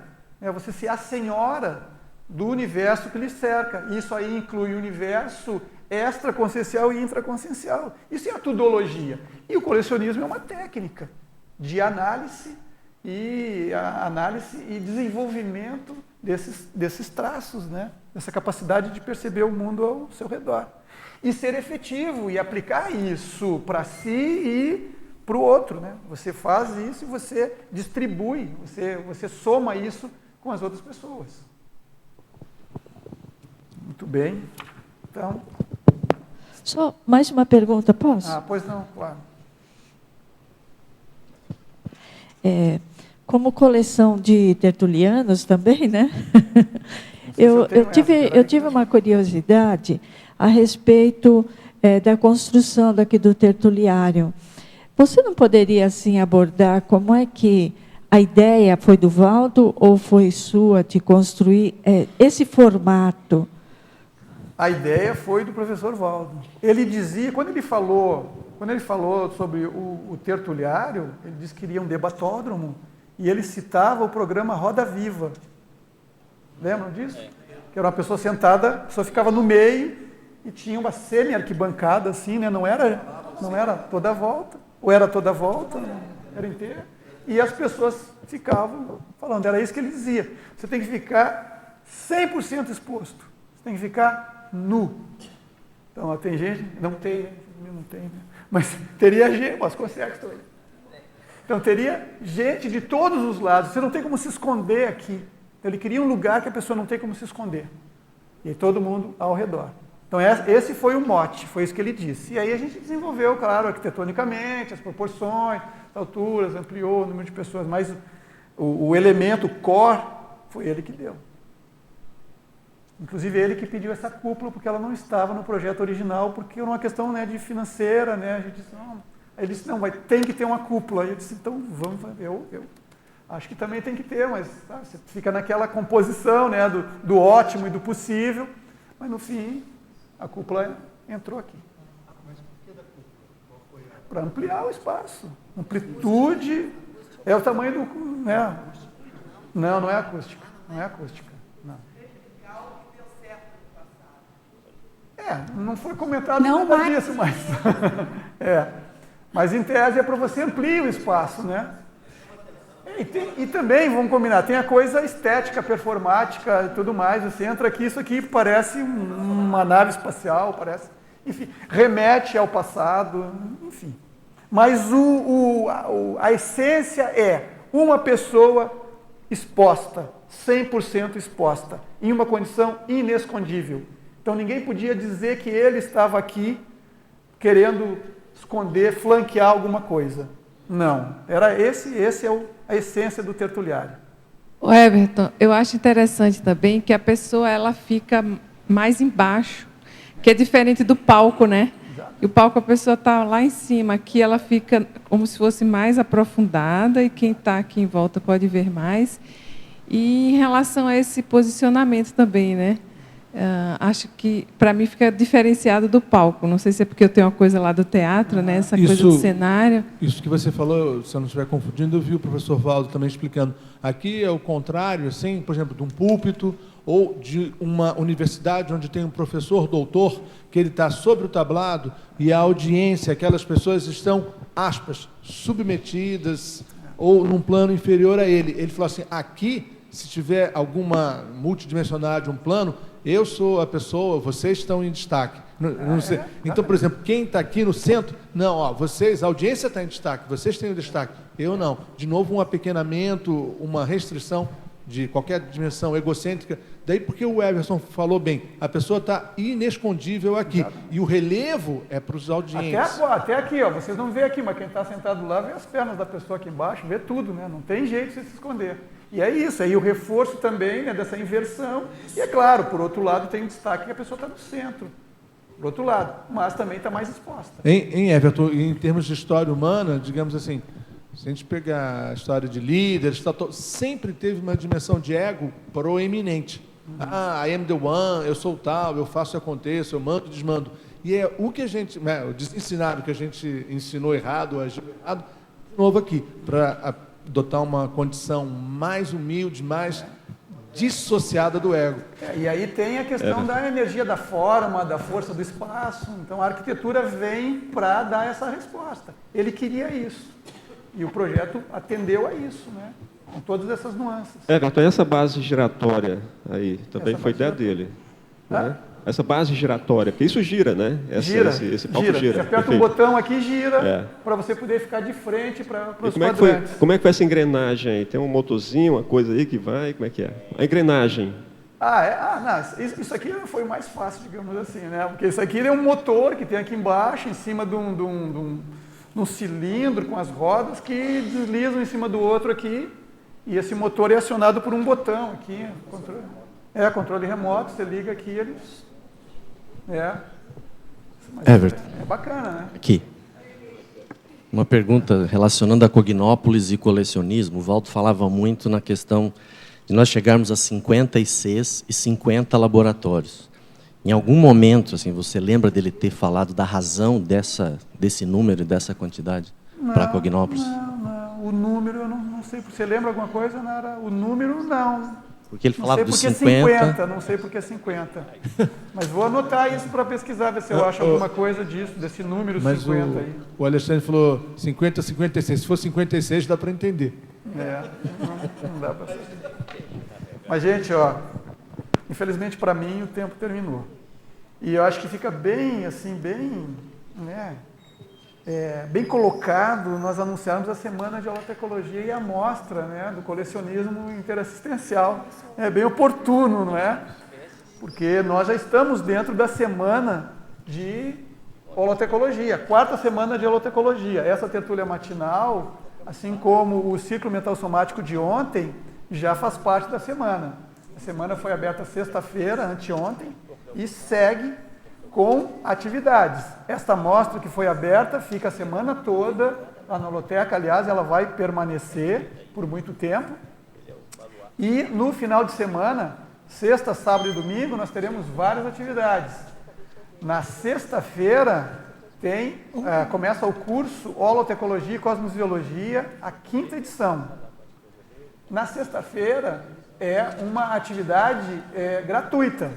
S1: Você se assenhora do universo que lhe cerca. Isso aí inclui o universo extraconsciencial e intraconsciencial. Isso é a tudologia. E o colecionismo é uma técnica de análise e desenvolvimento desses traços, né? Dessa capacidade de perceber o mundo ao seu redor. E ser efetivo e aplicar isso para si e para o outro, né? Você faz isso e você distribui, você soma isso com as outras pessoas. Muito bem. Então...
S11: Só mais uma pergunta, posso?
S1: Pois não, claro.
S11: Como coleção de tertulianos também, né? Eu tive uma curiosidade a respeito da construção daqui do tertuliário. Você não poderia, assim, abordar como é que a ideia foi do Valdo ou foi sua de construir esse formato?
S1: A ideia foi do professor Valdo. Ele dizia, quando ele falou sobre o tertuliário, ele disse que queria um debatódromo, e ele citava o programa Roda Viva. Lembram disso? Que era uma pessoa sentada, a pessoa ficava no meio e tinha uma semi-arquibancada assim, né? Não era toda a volta, ou era toda a volta, era inteira, e as pessoas ficavam falando, era isso que ele dizia. Você tem que ficar 100% exposto, você tem que ficar nu. Então, tem gente, não tem, né? Mas teria gente, mas consegue também. Então, teria gente de todos os lados, você não tem como se esconder aqui. Então, ele queria um lugar que a pessoa não tem como se esconder. E todo mundo ao redor. Então, esse foi o mote, foi isso que ele disse. E aí a gente desenvolveu, claro, arquitetonicamente, as proporções, as alturas, ampliou o número de pessoas, mas o elemento, o core, foi ele que deu. Inclusive ele que pediu essa cúpula, porque ela não estava no projeto original, porque era uma questão, né, de financeira, né? A gente disse, não. Aí ele disse, não, tem que ter uma cúpula. Aí eu disse, então vamos, eu acho que também tem que ter, mas você fica naquela composição, né, do ótimo e do possível, mas no fim a cúpula entrou aqui. Mas por que da cúpula? Para ampliar o espaço. Amplitude é o tamanho do... Né? Não é acústica. Não é acústica. Não foi comentado nada disso, mas... Mas em tese é para você ampliar o espaço, né? E também, vamos combinar, tem a coisa estética, performática e tudo mais. Você entra aqui, isso aqui parece uma nave espacial, parece... Enfim, remete ao passado, enfim. Mas a essência é uma pessoa exposta, 100% exposta, em uma condição inescondível. Então ninguém podia dizer que ele estava aqui querendo esconder, flanquear alguma coisa. Não, era esse é a essência do tertuliário.
S12: O Everton, eu acho interessante também que a pessoa ela fica mais embaixo, que é diferente do palco, né? E o palco a pessoa está lá em cima, aqui ela fica como se fosse mais aprofundada e quem está aqui em volta pode ver mais. E em relação a esse posicionamento também, né? Acho que, para mim, fica diferenciado do palco. Não sei se é porque eu tenho uma coisa lá do teatro, né? Essa coisa do cenário.
S7: Isso que você falou, se eu não estiver confundindo, eu vi o professor Valdo também explicando. Aqui é o contrário, assim, por exemplo, de um púlpito ou de uma universidade onde tem um professor doutor que ele está sobre o tablado e a audiência, aquelas pessoas estão, aspas, submetidas ou num plano inferior a ele. Ele falou assim, aqui, se tiver alguma multidimensionalidade de um plano, eu sou a pessoa, vocês estão em destaque. Não sei. Então, por exemplo, quem está aqui no centro, não, ó, vocês, a audiência está em destaque, vocês têm o destaque, eu não. De novo, um apequenamento, uma restrição de qualquer dimensão egocêntrica. Daí porque o Everson falou bem, a pessoa está inescondível aqui. Exato. E o relevo é para os audientes.
S1: Até aqui, ó, vocês não vê aqui, mas quem está sentado lá vê as pernas da pessoa aqui embaixo, vê tudo, né? Não tem jeito de se esconder. E é isso, aí o reforço também, né, dessa inversão. E é claro, por outro lado, tem um destaque que a pessoa está no centro. Por outro lado, mas também está mais exposta.
S7: Em Everton, em termos de história humana, digamos assim, se a gente pegar a história de líderes, sempre teve uma dimensão de ego proeminente. Ah, I am the one, eu sou tal, eu faço e aconteço, eu mando e desmando. E é o que a gente, o desensinado que a gente ensinou errado, agiu errado, de novo aqui, para adotar uma condição mais humilde, mais dissociada do ego.
S1: E aí tem a questão da energia da forma, da força do espaço. Então a arquitetura vem para dar essa resposta. Ele queria isso. E o projeto atendeu a isso, né? Com todas essas nuances.
S13: Everton, essa base giratória aí também foi ideia dele. Né? Essa base giratória, porque isso gira, né? Esse palco gira.
S1: Você aperta um botão aqui, gira, para você poder ficar de frente para os quadrantes.
S13: Como é que foi essa engrenagem aí? Tem um motorzinho, uma coisa aí que vai, como é que é? A engrenagem.
S1: Isso aqui foi o mais fácil, digamos assim, né? Porque isso aqui é um motor que tem aqui embaixo, em cima de um cilindro com as rodas que deslizam em cima do outro aqui, e esse motor é acionado por um botão aqui, controle remoto, você liga aqui, eles...
S14: Everton.
S1: É bacana, né?
S14: Aqui. Uma pergunta relacionando a Cognópolis e colecionismo. O Valdo falava muito na questão de nós chegarmos a 50 ICs e 50 laboratórios. Em algum momento, assim, você lembra dele ter falado da razão desse número e dessa quantidade para Cognópolis?
S1: Não. O número, eu não sei. Você lembra alguma coisa, Nara? O número, não.
S14: Porque ele falava dos
S1: 50. Não sei porque é 50. Mas vou anotar isso para pesquisar, ver se eu acho alguma coisa disso, desse número 50 aí.
S7: O Alexandre falou 50, 56. Se for 56, dá para entender.
S1: Não dá para saber. Mas, gente, infelizmente para mim o tempo terminou. E eu acho que fica bem, assim, bem colocado nós anunciarmos a Semana de Holotecnologia e a mostra, né, do colecionismo interassistencial. É bem oportuno, não é? Porque nós já estamos dentro da Semana de Holotecnologia, 4ª Semana de Holotecnologia. Essa tertúlia matinal, assim como o ciclo mental somático de ontem, já faz parte da semana. A semana foi aberta sexta-feira, anteontem, e segue com atividades. Esta mostra que foi aberta fica a semana toda lá na Holoteca, aliás, ela vai permanecer por muito tempo. E no final de semana, sexta, sábado e domingo, nós teremos várias atividades. Na sexta-feira começa o curso Holotecnologia e Cosmofisiologia, a 5ª edição. Na sexta-feira é uma atividade gratuita.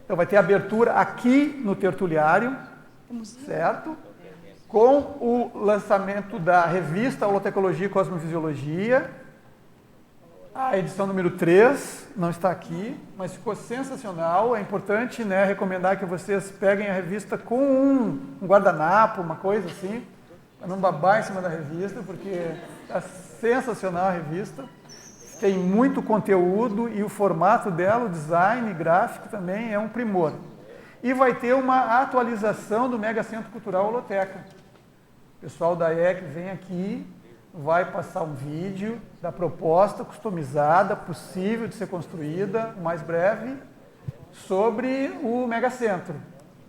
S1: Então vai ter abertura aqui no tertuliário, certo? Com o lançamento da revista Holotecnologia e Cosmofisiologia. A edição número 3 não está aqui, mas ficou sensacional. É importante, né, recomendar que vocês peguem a revista com um guardanapo, uma coisa assim, para não babar em cima da revista, porque está sensacional a revista. Tem muito conteúdo e o formato dela, o design gráfico também é um primor. E vai ter uma atualização do Mega Centro Cultural Holoteca. O pessoal da EC vem aqui, vai passar um vídeo da proposta customizada, possível de ser construída, o mais breve, sobre o Mega Centro.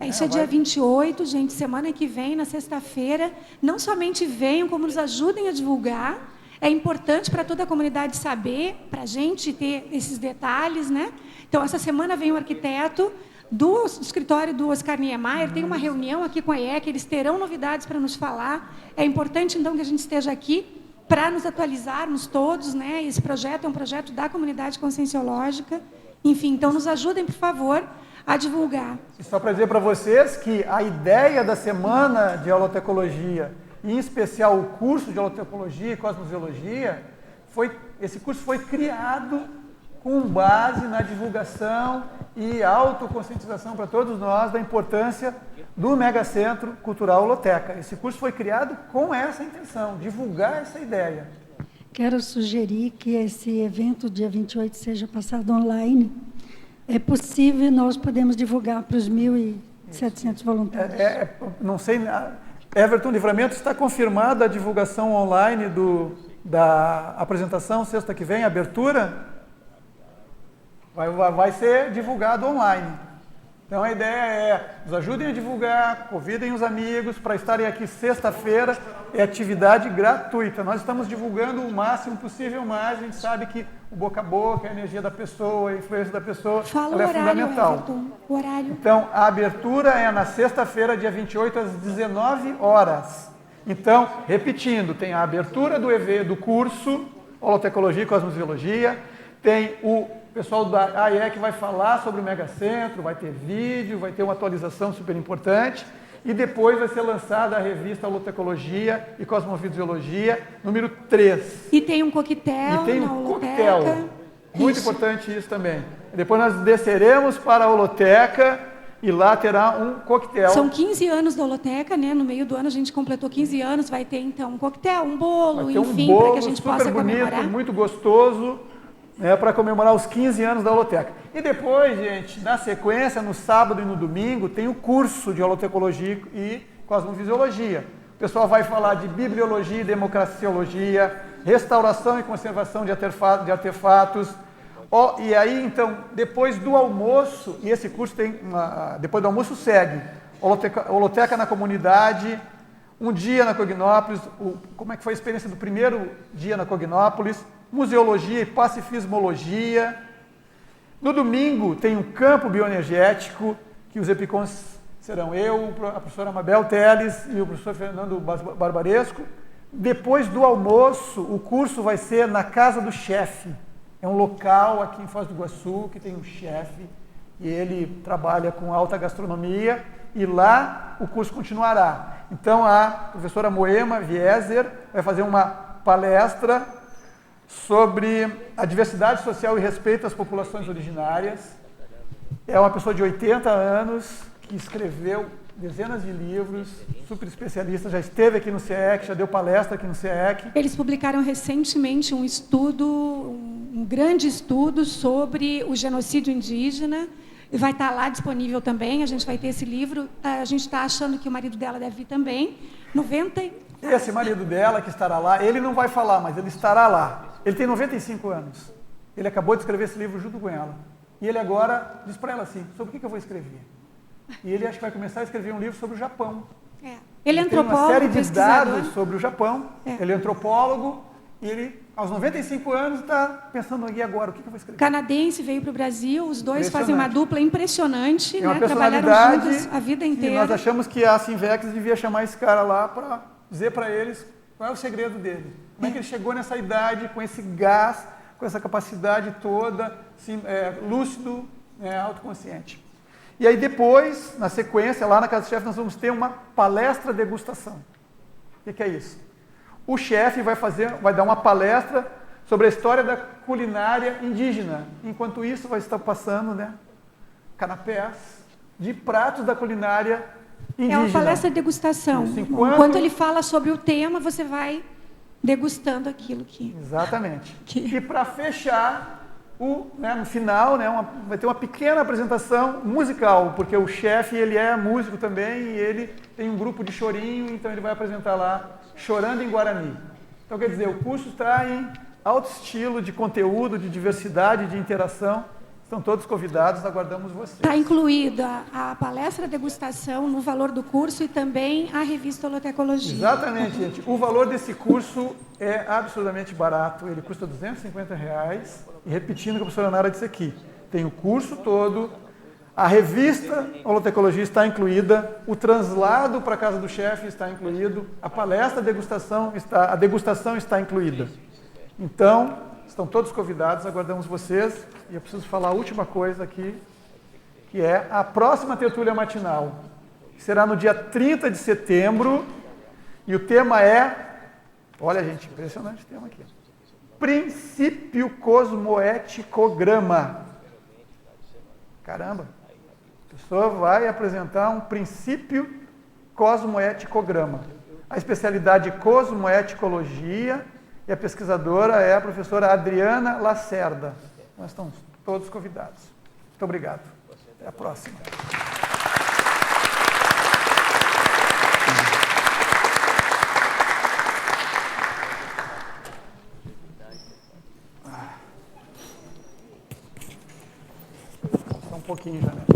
S4: Isso é dia 28, gente, semana que vem, na sexta-feira. Não somente venham, como nos ajudem a divulgar. É importante para toda a comunidade saber, para a gente ter esses detalhes, né? Então, essa semana vem o arquiteto do escritório do Oscar Niemeyer, tem uma reunião aqui com a IEC, eles terão novidades para nos falar. É importante, então, que a gente esteja aqui para nos atualizarmos todos, né? Esse projeto é um projeto da comunidade conscienciológica. Enfim, então, nos ajudem, por favor, a divulgar.
S1: E só para dizer para vocês que a ideia da Semana de Holotecnologia e em especial o curso de holotecnologia e cosmobiologia, esse curso foi criado com base na divulgação e autoconscientização para todos nós da importância do Megacentro Cultural Holoteca. Esse curso foi criado com essa intenção, divulgar essa ideia.
S2: Quero sugerir que esse evento, dia 28, seja passado online. É possível, nós podemos divulgar para os 1.700 voluntários.
S1: Não sei, Everton Livramento, está confirmada a divulgação online da apresentação, sexta que vem, abertura? Vai ser divulgado online. Então a ideia é, nos ajudem a divulgar, convidem os amigos para estarem aqui sexta-feira, é atividade gratuita. Nós estamos divulgando o máximo possível, mas a gente sabe que o boca a boca, a energia da pessoa, a influência da pessoa, ela é fundamental.
S4: Everton, o horário.
S1: Então, a abertura é na sexta-feira, dia 28, às 19 horas. Então, repetindo, tem a abertura do curso Holotecnologia e Cosmobiologia, tem o pessoal da AIE que vai falar sobre o Megacentro, vai ter vídeo, vai ter uma atualização super importante, e depois vai ser lançada a revista Holotecnologia e Cosmobiologia, número 3.
S4: E tem um coquetel.
S1: E tem um coquetel. Muito importante isso também. Depois nós desceremos para a Holoteca e lá terá um coquetel.
S4: São 15 anos da Holoteca, né? No meio do ano a gente completou 15 anos, vai ter então um coquetel, um bolo, enfim, para que a gente possa comemorar.
S1: Bonito, muito gostoso, para comemorar os 15 anos da Holoteca. E depois, gente, na sequência, no sábado e no domingo, tem o curso de Holotecnologia e Cosmovisiologia. O pessoal vai falar de bibliologia e democraciologia, restauração e conservação de artefatos. E aí, então, depois do almoço, e esse curso tem depois do almoço segue, Holoteca na comunidade, um dia na Cognópolis, como é que foi a experiência do primeiro dia na Cognópolis, museologia e pacifismologia. No domingo tem um campo bioenergético, que os epicons serão eu, a professora Mabel Teles e o professor Fernando Barbaresco. Depois do almoço, o curso vai ser na Casa do Chefe. É um local aqui em Foz do Iguaçu que tem um chefe e ele trabalha com alta gastronomia e lá o curso continuará. Então a professora Moema Vieser vai fazer uma palestra sobre a diversidade social e respeito às populações originárias. É uma pessoa de 80 anos que escreveu dezenas de livros, super especialista, já esteve aqui no CIEC, já deu palestra aqui no CIEC.
S4: Eles publicaram recentemente um estudo, um grande estudo sobre o genocídio indígena, e vai estar lá disponível também, a gente vai ter esse livro, a gente está achando que o marido dela deve vir também, 90...
S1: Esse marido dela que estará lá, ele não vai falar, mas ele estará lá. Ele tem 95 anos, ele acabou de escrever esse livro junto com ela, e ele agora diz para ela assim, sobre o que eu vou escrever? E ele acho que vai começar a escrever um livro sobre o Japão.
S4: Ele é antropólogo,
S1: tem uma série de
S4: pesquisador.
S1: dados sobre o Japão. Ele é antropólogo e ele, aos 95 anos, está pensando, e agora, o que eu vou escrever?
S4: Canadense, veio para o Brasil, os dois fazem uma dupla impressionante,
S1: uma
S4: trabalharam juntos a vida inteira.
S1: E nós achamos que a Sinvex devia chamar esse cara lá para dizer para eles qual é o segredo dele. Como é que ele chegou nessa idade, com esse gás, com essa capacidade toda, assim, lúcido, autoconsciente. E aí depois, na sequência, lá na Casa do Chefe, nós vamos ter uma palestra degustação. O que é isso? O chefe vai dar uma palestra sobre a história da culinária indígena. Enquanto isso, vai estar passando, canapés de pratos da culinária indígena.
S4: É uma palestra de degustação. Enquanto ele fala sobre o tema, você vai degustando aquilo que...
S1: Exatamente. E para fechar... no final, vai ter uma pequena apresentação musical, porque o chefe ele é músico também e ele tem um grupo de chorinho, então ele vai apresentar lá Chorando em Guarani. Então, quer dizer, o curso está em alto estilo de conteúdo, de diversidade, de interação. Estão todos convidados, aguardamos vocês.
S4: Está incluída a palestra degustação no valor do curso e também a revista Holotecnologia.
S1: Exatamente, gente. O valor desse curso é absurdamente barato. Ele custa R$250. E repetindo o que a professora Nara disse aqui, tem o curso todo, a revista Holotecnologia está incluída, o translado para a Casa do Chefe está incluído, a palestra a degustação está incluída. Então, estão todos convidados, aguardamos vocês. E eu preciso falar a última coisa aqui, que é a próxima tertúlia matinal, que será no dia 30 de setembro, E o tema é, olha gente, impressionante o tema aqui. Princípio cosmoeticograma. Caramba, a pessoa vai apresentar um princípio cosmoeticograma. A especialidade cosmoeticologia e a pesquisadora é a professora Adriana Lacerda. Nós estamos todos convidados. Muito obrigado. Até a próxima. Só um pouquinho já, né?